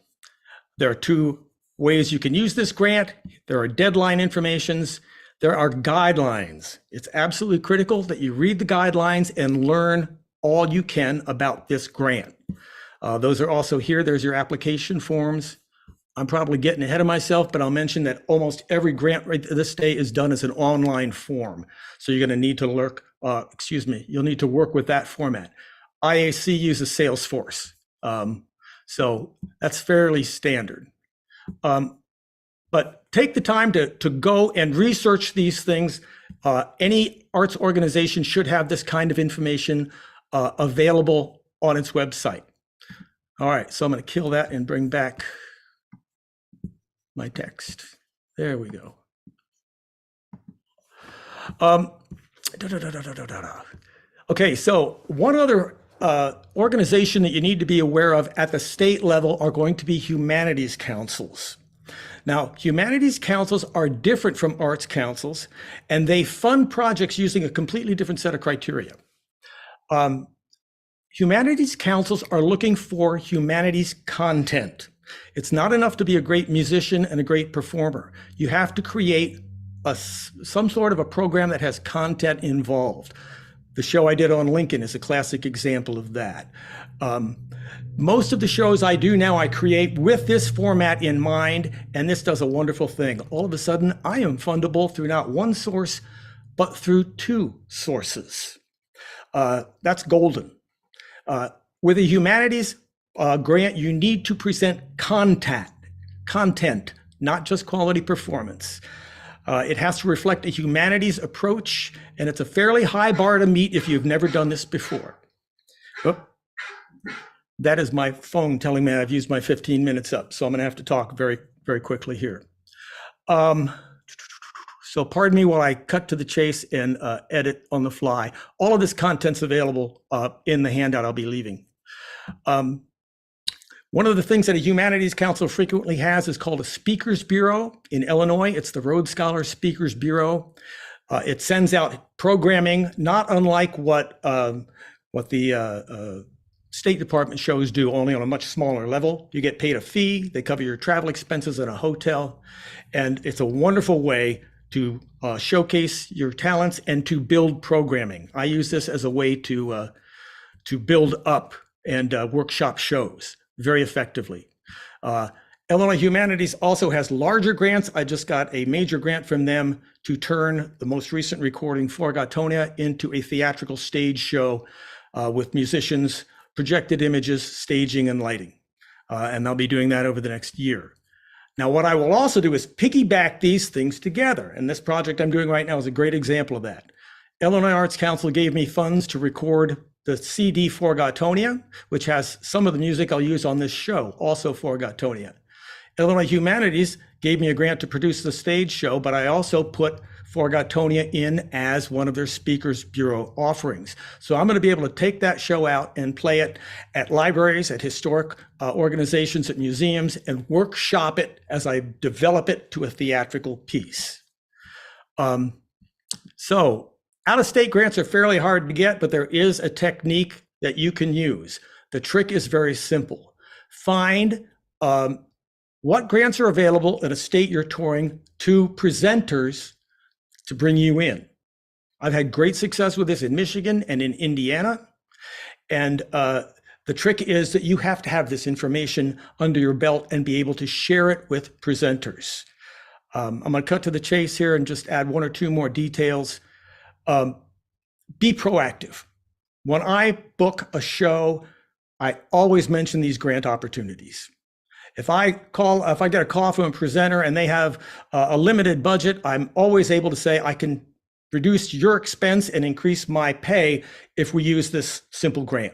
There are two ways you can use this grant. There are deadline informations. There are guidelines. It's absolutely critical that you read the guidelines and learn all you can about this grant. Those are also here. There's your application forms. I'm probably getting ahead of myself, but I'll mention that almost every grant right this day is done as an online form. So you're going to need to you'll need to work with that format. IAC uses Salesforce. So that's fairly standard. but take the time to go and research these things. Any arts organization should have this kind of information available on its website. All right, so I'm going to kill that and bring back my text. There we go. Okay, so one other organization that you need to be aware of at the state level are going to be humanities councils. Now, humanities councils are different from arts councils, and they fund projects using a completely different set of criteria. Humanities councils are looking for humanities content. It's not enough to be a great musician and a great performer. You have to create some sort of a program that has content involved. The show I did on Lincoln is a classic example of that. Most of the shows I do now, I create with this format in mind, and this does a wonderful thing. All of a sudden, I am fundable through not one source, but through two sources. That's golden. With a humanities grant, you need to present content, not just quality performance. It has to reflect a humanities approach, and it's a fairly high bar to meet if you've never done this before. Oop. That is my phone telling me I've used my 15 minutes up, so I'm going to have to talk very, very quickly here. So pardon me while I cut to the chase and edit on the fly. All of this content's available in the handout I'll be leaving. One of the things that a humanities council frequently has is called a speakers bureau. In Illinois, it's the Rhodes Scholar Speakers Bureau. It sends out programming, not unlike what the State Department shows do, only on a much smaller level. You get paid a fee, they cover your travel expenses in a hotel, and it's a wonderful way to showcase your talents and to build programming. I use this as a way to build up and workshop shows very effectively. Illinois Humanities also has larger grants. I just got a major grant from them to turn the most recent recording, Forgotonia, into a theatrical stage show with musicians, projected images, staging, and lighting. And I'll be doing that over the next year. Now, what I will also do is piggyback these things together. And this project I'm doing right now is a great example of that. Illinois Arts Council gave me funds to record the CD Forgotonia, which has some of the music I'll use on this show, also Forgotonia. Illinois Humanities gave me a grant to produce the stage show, but I also put Forgotonia in as one of their Speakers Bureau offerings. So I'm going to be able to take that show out and play it at libraries, at historic organizations, at museums, and workshop it as I develop it to a theatrical piece. So out-of-state grants are fairly hard to get, but there is a technique that you can use. The trick is very simple. Find what grants are available in a state you're touring to presenters to bring you in. I've had great success with this in Michigan and in Indiana. And the trick is that you have to have this information under your belt and be able to share it with presenters. I'm going to cut to the chase here and just add one or two more details. Be proactive. When I book a show, I always mention these grant opportunities. If I get a call from a presenter and they have a limited budget, I'm always able to say I can reduce your expense and increase my pay if we use this simple grant.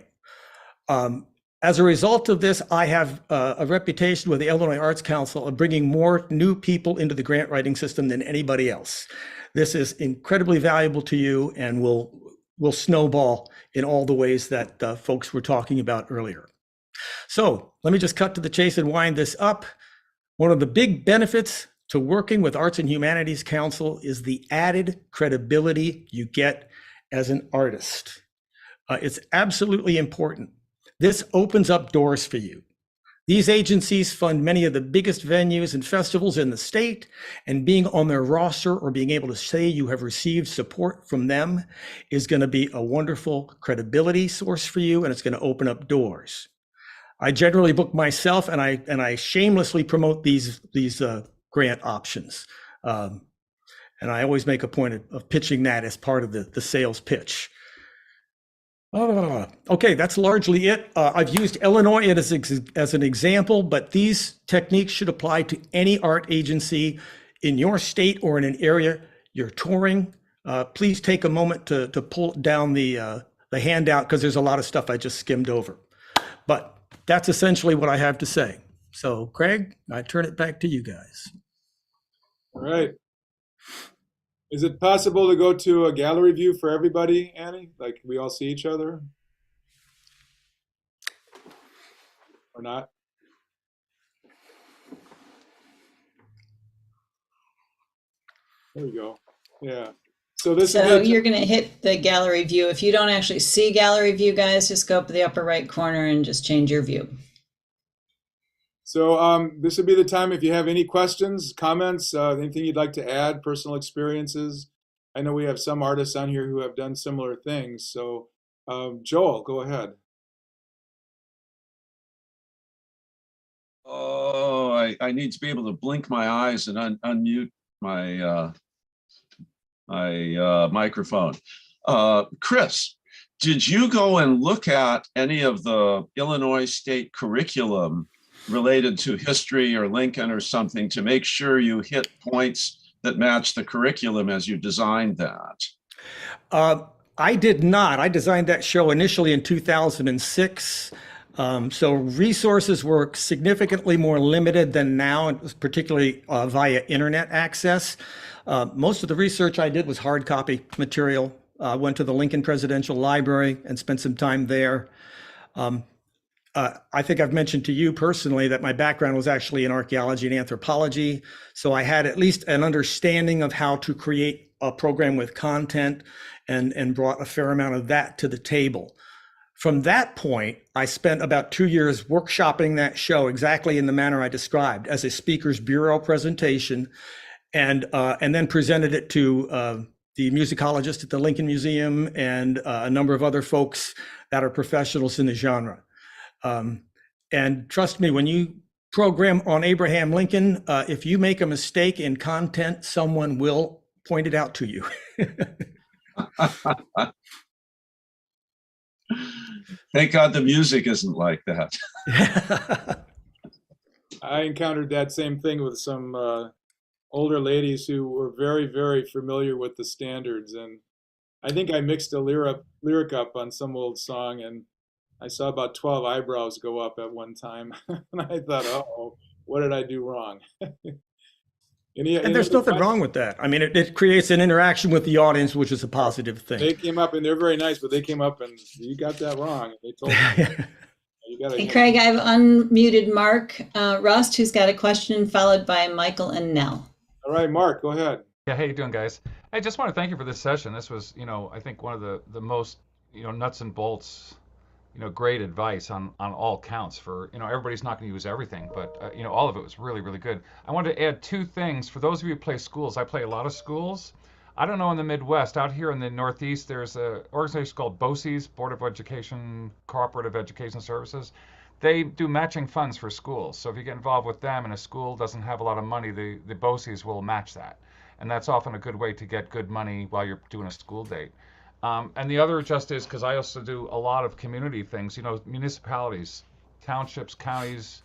As a result of this, I have a reputation with the Illinois Arts Council of bringing more new people into the grant writing system than anybody else. This is incredibly valuable to you and will snowball in all the ways that folks were talking about earlier. So let me just cut to the chase and wind this up. One of the big benefits to working with Arts and Humanities Council is the added credibility you get as an artist. It's absolutely important. This opens up doors for you. These agencies fund many of the biggest venues and festivals in the state, and being on their roster or being able to say you have received support from them is going to be a wonderful credibility source for you, and it's going to open up doors. I generally book myself, and I shamelessly promote these grant options, and I always make a point of pitching that as part of the sales pitch. Okay, that's largely it. I've used Illinois as an example, but these techniques should apply to any art agency in your state or in an area you're touring. Please take a moment to pull down the handout because there's a lot of stuff I just skimmed over. But that's essentially what I have to say. So, Craig, I turn it back to you guys. All right. Is it possible to go to a gallery view for everybody, Annie? Like we all see each other? Or not? There we go. Yeah. So this So is you're going to hit the gallery view. If you don't actually see gallery view, guys, just go up to the upper right corner and just change your view. so this would be the time if you have any questions, comments, anything you'd like to add, personal experiences. I know we have some artists on here who have done similar things. So Joel, go ahead. Oh, I need to be able to blink my eyes and unmute my microphone. Chris, did you go and look at any of the Illinois state curriculum related to history or Lincoln or something to make sure you hit points that match the curriculum as you designed that? I did not. I designed that show initially in 2006. So resources were significantly more limited than now, and it was particularly via internet access. Most of the research I did was hard copy material. I went to the Lincoln Presidential Library and spent some time there. I think I've mentioned to you personally that my background was actually in archaeology and anthropology. So I had at least an understanding of how to create a program with content and brought a fair amount of that to the table. From that point, I spent about 2 years workshopping that show exactly in the manner I described as a Speakers Bureau presentation, and then presented it to the musicologist at the Lincoln Museum and a number of other folks that are professionals in the genre. And trust me, when you program on Abraham Lincoln, if you make a mistake in content, someone will point it out to you. Thank God the music isn't like that. I encountered that same thing with some older ladies who were very, very familiar with the standards. And I think I mixed a lyric up on some old song, and I saw about 12 eyebrows go up at one time. And I thought, uh-oh, what did I do wrong? And there's nothing wrong with that. I mean, it creates an interaction with the audience, which is a positive thing. They came up, and they're very nice, but they came up and you got that wrong. They told me. You gotta, Hey, Craig, I've unmuted Mark Rust, who's got a question, followed by Michael and Nell. All right, Mark, go ahead. Yeah, how you doing, guys? I just want to thank you for this session. This was, I think one of the most, nuts and bolts, great advice on all counts for, everybody's not going to use everything, but, all of it was really, really good. I wanted to add two things. For those of you who play schools, I play a lot of schools. I don't know in the Midwest, out here in the Northeast, there's an organization called BOCES, Board of Education, Cooperative Education Services. They do matching funds for schools. So if you get involved with them and a school doesn't have a lot of money, the BOCES will match that. And that's often a good way to get good money while you're doing a school date. And the other just is, because I also do a lot of community things, municipalities, townships, counties,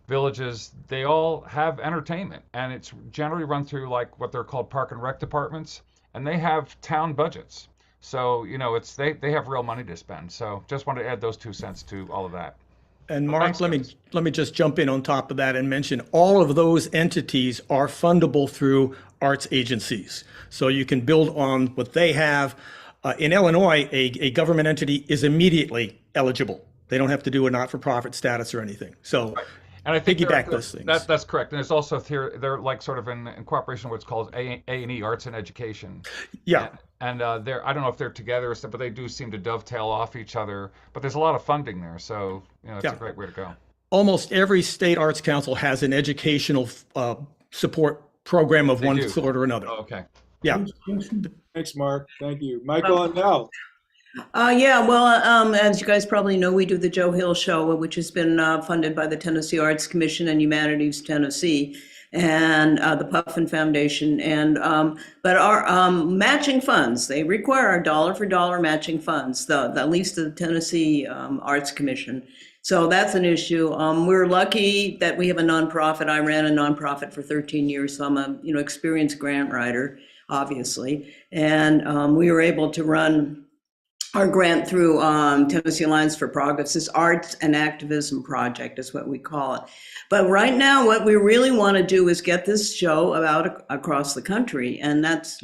villages, they all have entertainment. And it's generally run through like what they're called park and rec departments. And they have town budgets. So, they have real money to spend. So just wanted to add those 2 cents to all of that. And Mark, let me just jump in on top of that and mention all of those entities are fundable through arts agencies. So you can build on what they have. In Illinois, a government entity is immediately eligible. They don't have to do a not-for-profit status or anything. So And I think piggyback those things. That's correct. And it's also they're like sort of in cooperation with what's called A&E, Arts and Education. Yeah. And they're, I don't know if they're together or stuff, but they do seem to dovetail off each other. But there's a lot of funding there, so it's a great way to go. Almost every state arts council has an educational support program of one sort or another. Oh, okay. Yeah. Thanks, Mark. Thank you. Michael and Nell. As you guys probably know, we do the Joe Hill Show, which has been funded by the Tennessee Arts Commission and Humanities Tennessee. and the Puffin Foundation. And but our matching funds, they require dollar for dollar matching funds, at least the Tennessee Arts Commission. So that's an issue. We're lucky that we have a nonprofit. I ran a nonprofit for 13 years, so I'm a experienced grant writer, obviously. And we were able to run our grant through Tennessee Alliance for Progress. This Arts and Activism Project is what we call it. But right now, what we really want to do is get this show out across the country. And that's,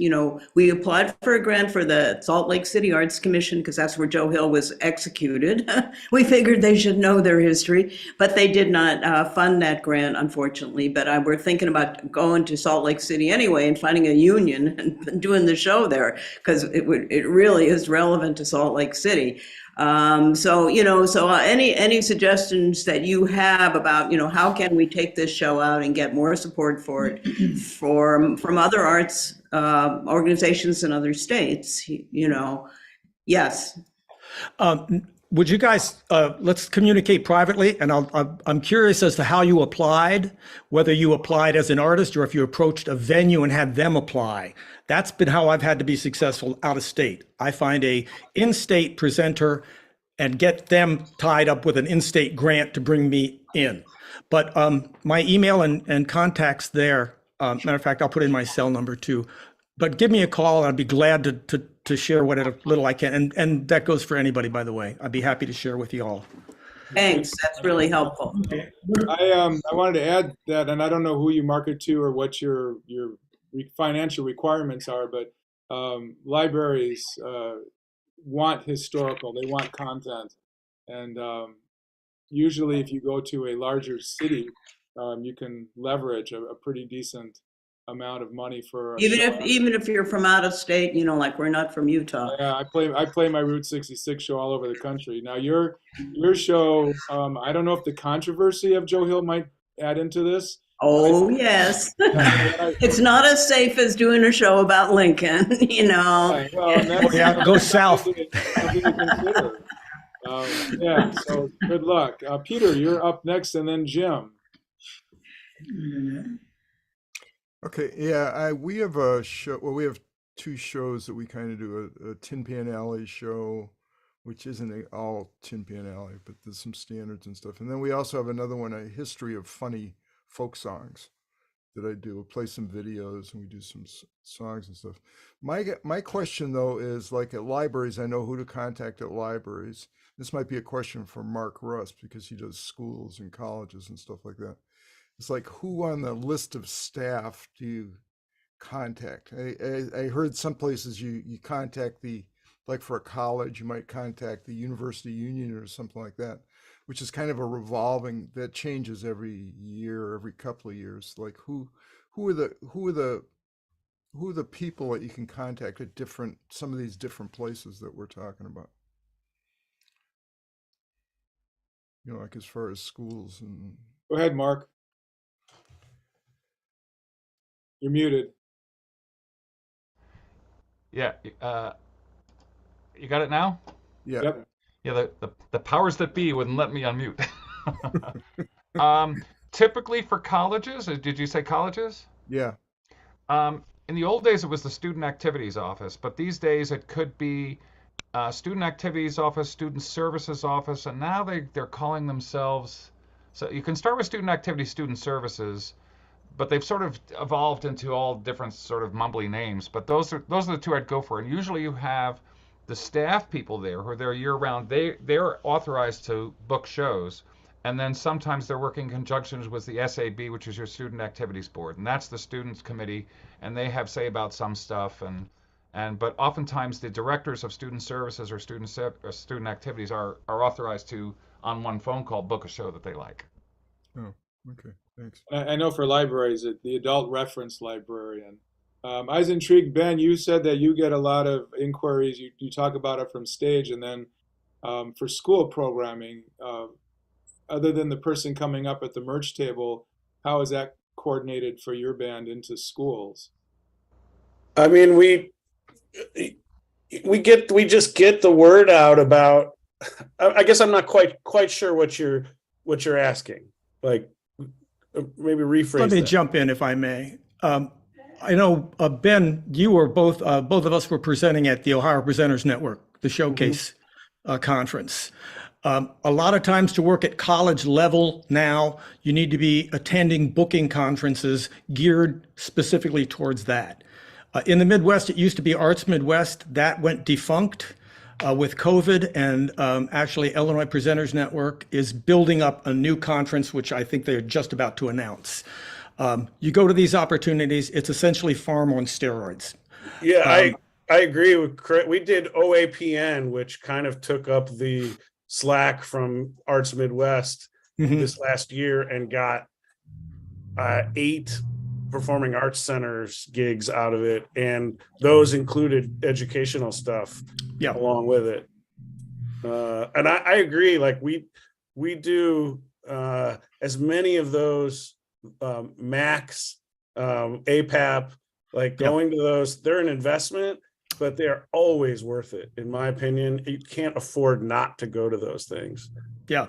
we applied for a grant for the Salt Lake City Arts Commission because that's where Joe Hill was executed. We figured they should know their history, but they did not fund that grant, unfortunately. But we're thinking about going to Salt Lake City anyway and finding a union and doing the show there because it really is relevant to Salt Lake City. So any suggestions that you have about, how can we take this show out and get more support for it from other arts organizations in other states, yes. Would you guys, let's communicate privately, and I'm curious as to how you applied, whether you applied as an artist or if you approached a venue and had them apply. That's been how I've had to be successful out of state. I find a in-state presenter and get them tied up with an in-state grant to bring me in. But my email and contacts there, matter of fact, I'll put in my cell number too. But give me a call. I'd be glad to share what little I can. And that goes for anybody, by the way. I'd be happy to share with you all. Thanks, that's really helpful. I wanted to add that, and I don't know who you market to or what your financial requirements are, but libraries want historical, they want content. And usually if you go to a larger city, you can leverage a pretty decent amount of money for even if you're from out of state, like we're not from Utah. Yeah, I play my Route 66 show all over the country. Now your show, I don't know if the controversy of Joe Hill might add into this. Oh yes, it's not as safe as doing a show about Lincoln, Well, yeah, go south. Yeah, so good luck. Peter, you're up next, and then Jim. Okay, yeah, we have a show. Well, we have two shows that we kind of do: a Tin Pan Alley show, which isn't all Tin Pan Alley, but there's some standards and stuff. And then we also have another one, a history of funny folk songs that I do. We'll play some videos and we do some songs and stuff. My question though is, like at libraries, I know who to contact at libraries. This might be a question for Mark Rust because he does schools and colleges and stuff like that. It's like, who on the list of staff do you contact? I heard some places you contact like for a college, you might contact the university union or something like that, which is kind of a revolving, that changes every year, every couple of years. Like who are the people that you can contact at some of these different places that we're talking about? Like as far as schools and. Go ahead, Mark. You're muted. Yeah, you got it now? Yeah. Yep. Yeah, the powers that be wouldn't let me unmute. Typically for colleges, did you say colleges? Yeah. In the old days, it was the Student Activities Office, but these days it could be Student Activities Office, Student Services Office, and now they're calling themselves. So you can start with Student Activities, Student Services, but they've sort of evolved into all different sort of mumbly names. But those are the two I'd go for. And usually you have the staff people there who are there year round. They're authorized to book shows, and then sometimes they're working in conjunction with the SAB, which is your Student Activities Board, and that's the students committee, and they have say about some stuff. But oftentimes the directors of student services or student activities are authorized to, on one phone call, book a show that they like. Oh, okay, thanks. I know for libraries, the adult reference librarian. I was intrigued, Ben, you said that you get a lot of inquiries. You talk about it from stage, and then for school programming, other than the person coming up at the merch table, how is that coordinated for your band into schools? I mean, we just get the word out about. I guess I'm not quite sure what you're asking. Like, maybe rephrase Let me that. jump in if I may. I know, Ben, you were both of us were presenting at the Ohio Presenters Network, the Showcase conference. A lot of times to work at college level now, you need to be attending booking conferences geared specifically towards that. In the Midwest, it used to be Arts Midwest. That went defunct with COVID, and actually Illinois Presenters Network is building up a new conference, which I think they're just about to announce. You go to these opportunities, it's essentially farm on steroids. Yeah, I agree with Chris. We did OAPN, which kind of took up the slack from Arts Midwest this last year and got 8 performing arts centers gigs out of it, and those included educational stuff along with it. And I agree, like we do as many of those Max, APAP, like going to those, they're an investment, but they're always worth it, in my opinion. You can't afford not to go to those things. Yeah,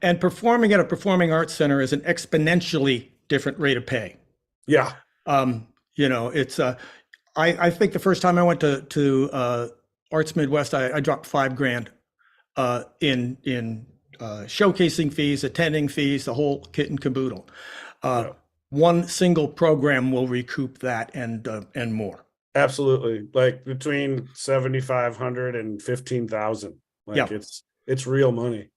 and performing at a performing arts center is an exponentially different rate of pay. Yeah. You know, it's I think the first time I went to Arts Midwest, I dropped $5,000 in showcasing fees, attending fees, the whole kit and caboodle. One single program will recoup that and more. Absolutely, like between 7,500 and 15,000. Like it's real money.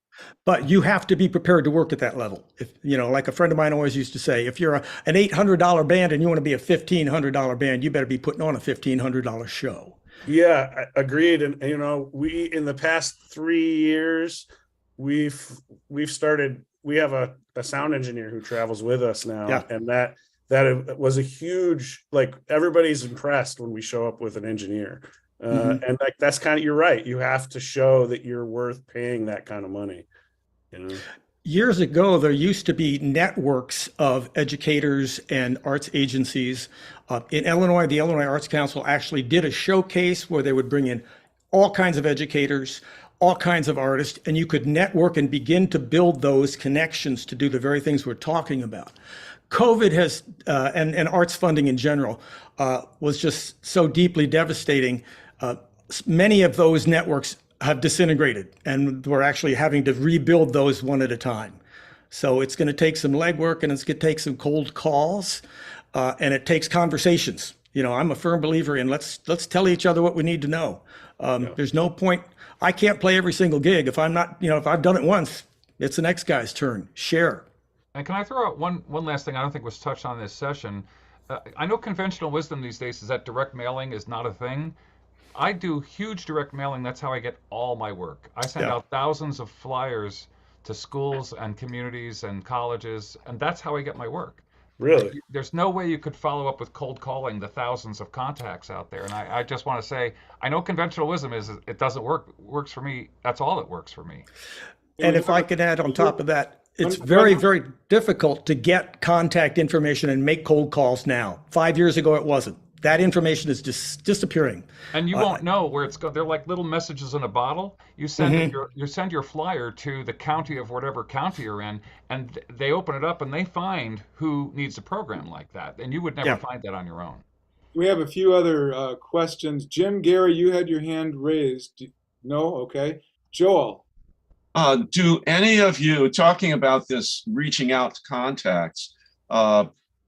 But you have to be prepared to work at that level. If you know, like a friend of mine always used to say, if you're an $800 band and you want to be a $1,500 band, you better be putting on a $1,500 show. Yeah, agreed. And you know, we in the past 3 years, we've started. We have a sound engineer who travels with us now, and that was a huge, like, everybody's impressed when we show up with an engineer. And like, that's kind of, you're right. You have to show that you're worth paying that kind of money, you know? Years ago, there used to be networks of educators and arts agencies. In Illinois, the Illinois Arts Council actually did a showcase where they would bring in all kinds of educators, all kinds of artists, and you could network and begin to build those connections to do the very things we're talking about. COVID has, and arts funding in general, was just so deeply devastating. Many of those networks have disintegrated, and we're actually having to rebuild those one at a time. So it's going to take some legwork, and it's going to take some cold calls, and it takes conversations. You know, I'm a firm believer in let's tell each other what we need to know. There's no point. I can't play every single gig if I'm not, you know, if I've done it once, it's the next guy's turn. Share. And can I throw out one last thing I don't think was touched on in this session? I know conventional wisdom these days is that direct mailing is not a thing. I do huge direct mailing. That's how I get all my work. I send out thousands of flyers to schools and communities and colleges, and that's how I get my work. Really? There's no way you could follow up with cold calling the thousands of contacts out there. And I just want to say, I know conventional wisdom is it doesn't work. It works for me. That's all that works for me. And if I could add on top of that, it's very, very difficult to get contact information and make cold calls now. 5 years ago, it wasn't. That information is just disappearing. And you won't know where it's going. They're like little messages in a bottle. You send you send your flyer to the county of whatever county you're in, and they open it up and they find who needs a program like that. And you would never find that on your own. We have a few other questions. Jim, Gary, you had your hand raised. No? Okay. Joel. Do any of you, talking about this reaching out to contacts,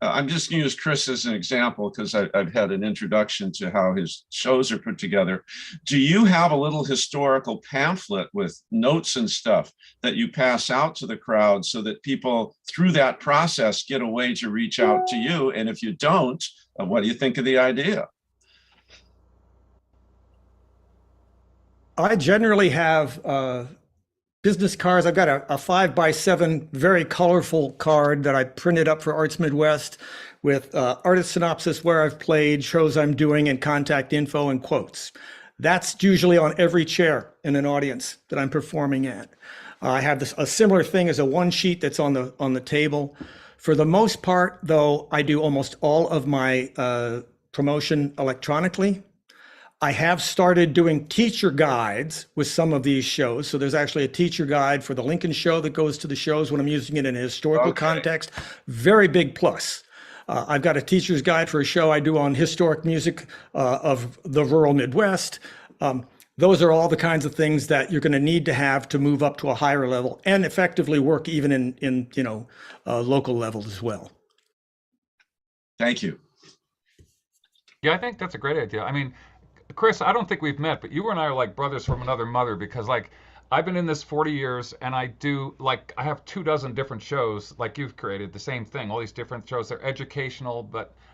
I'm just going to use Chris as an example because I've had an introduction to how his shows are put together. Do you have a little historical pamphlet with notes and stuff that you pass out to the crowd so that people through that process get a way to reach out to you? And if you don't, what do you think of the idea? I generally have business cards. I've got a 5x7 very colorful card that I printed up for Arts Midwest with artist synopsis, where I've played, shows I'm doing, and contact info and quotes. That's usually on every chair in an audience that I'm performing at. I have a similar thing as a one sheet that's on the table. For the most part, though, I do almost all of my promotion electronically. I have started doing teacher guides with some of these shows. So there's actually a teacher guide for the Lincoln Show that goes to the shows when I'm using it in a historical context. Very big plus. I've got a teacher's guide for a show I do on historic music of the rural Midwest. Those are all the kinds of things that you're going to need to have to move up to a higher level and effectively work even in local levels as well. Thank you. Yeah, I think that's a great idea. I mean, Chris, I don't think we've met, but you and I are like brothers from another mother, because like I've been in this 40 years and I have 24 different shows like you've created, the same thing, all these different shows. They're educational,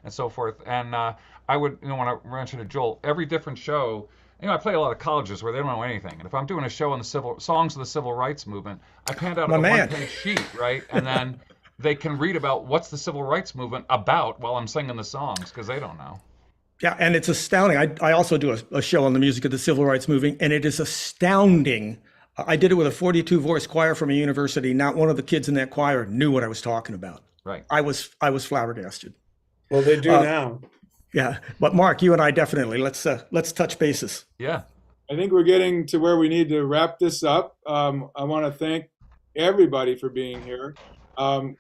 and so forth. And I would, when I mentioned to Joel, every different show, I play a lot of colleges where they don't know anything. And if I'm doing a show on the songs of the civil rights movement, I hand out a one-page sheet, right? And then they can read about what's the civil rights movement about while I'm singing the songs, because they don't know. Yeah, and it's astounding. I also do a show on the music of the civil rights movement, and it is astounding. I did it with a 42-voice choir from a university. Not one of the kids in that choir knew what I was talking about. Right. I was flabbergasted. Well, they do now. Yeah, but Mark, you and I definitely let's touch bases. Yeah. I think we're getting to where we need to wrap this up. I want to thank everybody for being here.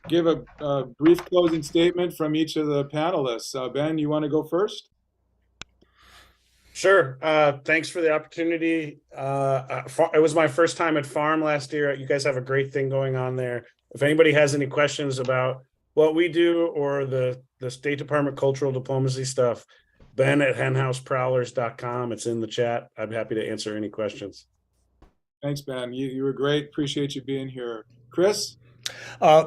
Give a brief closing statement from each of the panelists. Ben, you want to go first? Sure. Thanks for the opportunity. It was my first time at Farm last year. You guys have a great thing going on there. If anybody has any questions about what we do or the State Department cultural diplomacy stuff, Ben at henhouseprowlers.com. It's in the chat. I'm happy to answer any questions. Thanks, Ben. You were great. Appreciate you being here. Chris?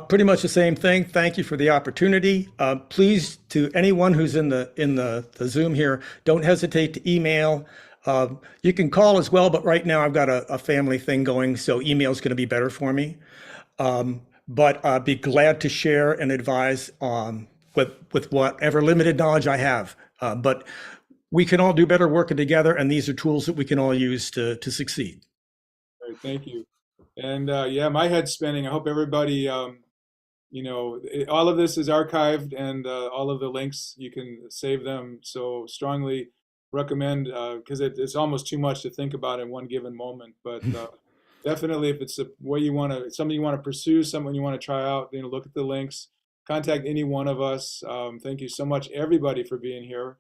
Pretty much the same thing. Thank you for the opportunity. Please, to anyone who's in the Zoom here, don't hesitate to email. You can call as well, but right now I've got a family thing going, so email is going to be better for me. But I'd be glad to share and advise with whatever limited knowledge I have. But we can all do better working together, and these are tools that we can all use to succeed. All right, thank you. And yeah, my head's spinning. I hope everybody, all of this is archived, and all of the links, you can save them. So strongly recommend, because it's almost too much to think about in one given moment. But definitely, if it's something you want to pursue, someone you want to try out, look at the links. Contact any one of us. Thank you so much, everybody, for being here.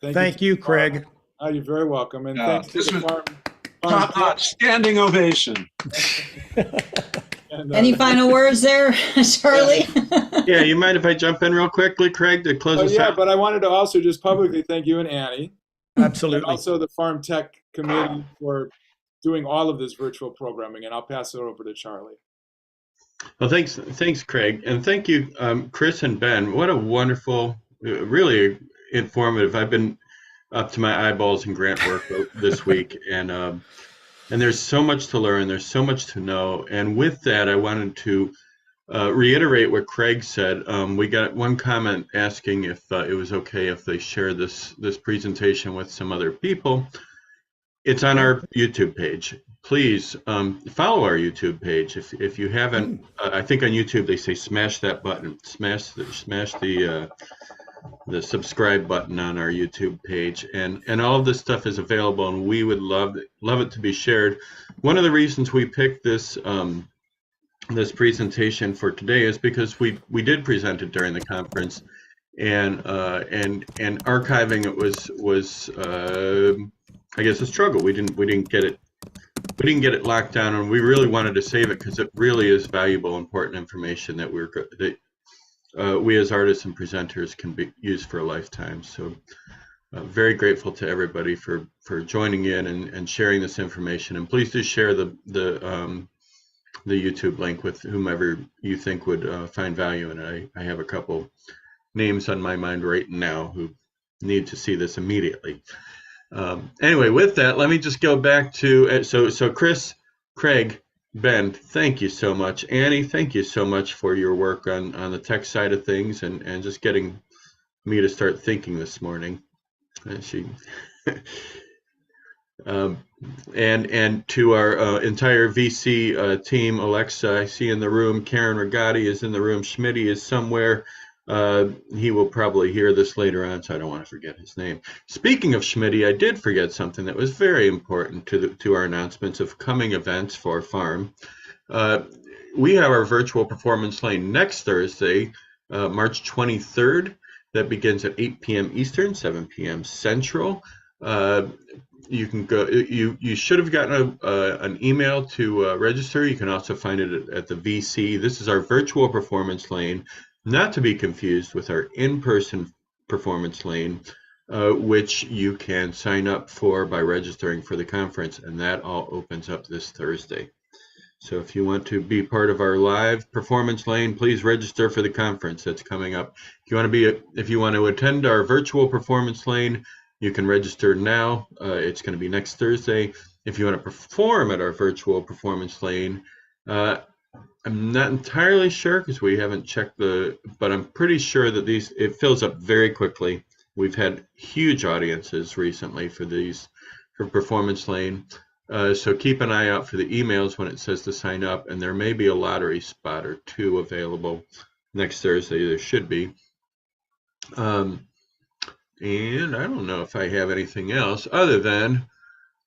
Thank you, Craig. You're very welcome. And thanks to the farm. Top-notch standing ovation. And, Any final words there, Charlie? Yeah, you mind if I jump in real quickly, Craig, to close us out? But I wanted to also just publicly thank you and Annie. Absolutely. And also the Farm Tech Committee for doing all of this virtual programming. And I'll pass it over to Charlie. Well, thanks, Craig. And thank you, Chris and Ben. What a wonderful, really informative. I've been up to my eyeballs in grant work this week, and there's so much to learn, there's so much to know. And with that, I wanted to reiterate what Craig said. We got one comment asking if it was okay if they share this presentation with some other people. It's on our YouTube page. Please follow our YouTube page. If you haven't, I think on YouTube they say smash that button, smash the subscribe button on our YouTube page, and all of this stuff is available, and we would love it to be shared. One of the reasons we picked this this presentation for today is because we did present it during the conference, and archiving it was I guess a struggle. We didn't get it locked down, and we really wanted to save it because it really is valuable, important information that we as artists and presenters can be used for a lifetime. So very grateful to everybody for joining in and sharing this information. And please do share the YouTube link with whomever you think would find value in it. I have a couple names on my mind right now who need to see this immediately. Anyway, with that, let me just go back to, so Chris, Craig, Ben, thank you so much. Annie, thank you so much for your work on the tech side of things and just getting me to start thinking this morning. And to our entire VC team, Alexa, I see in the room, Karen Rigotti is in the room, Schmitty is somewhere. He will probably hear this later on, so I don't want to forget his name. Speaking of Schmitty, I did forget something that was very important to our announcements of coming events for Farm. We have our virtual performance lane next Thursday, March 23rd. That begins at 8 p.m. Eastern, 7 p.m. Central. You can go. You should have gotten an email to register. You can also find it at the VC. This is our virtual performance lane, not to be confused with our in-person performance lane, which you can sign up for by registering for the conference, and that all opens up this Thursday. So if you want to be part of our live performance lane, please register for the conference that's coming up. If you want to attend our virtual performance lane, you can register now. It's going to be next Thursday. If you want to perform at our virtual performance lane, I'm not entirely sure because we haven't checked but I'm pretty sure that it fills up very quickly. We've had huge audiences recently for performance lane. So keep an eye out for the emails when it says to sign up, and there may be a lottery spot or two available next Thursday. There should be. And I don't know if I have anything else other than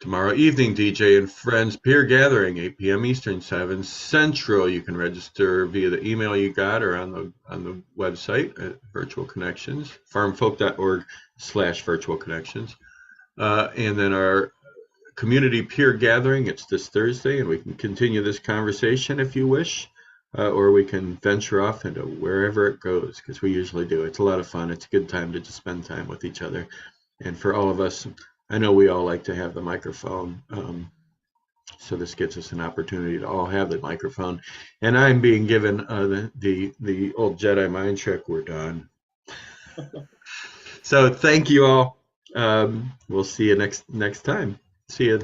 tomorrow evening, DJ and Friends Peer Gathering, 8 p.m. Eastern, 7 Central. You can register via the email you got or on the website at Virtual Connections, farmfolk.org/virtual connections. And then our community peer gathering, it's this Thursday, and we can continue this conversation if you wish, or we can venture off into wherever it goes, because we usually do. It's a lot of fun. It's a good time to just spend time with each other. And for all of us, I know we all like to have the microphone, so this gives us an opportunity to all have the microphone. And I'm being given the old Jedi mind trick. We're done. So thank you all. We'll see you next time. See you.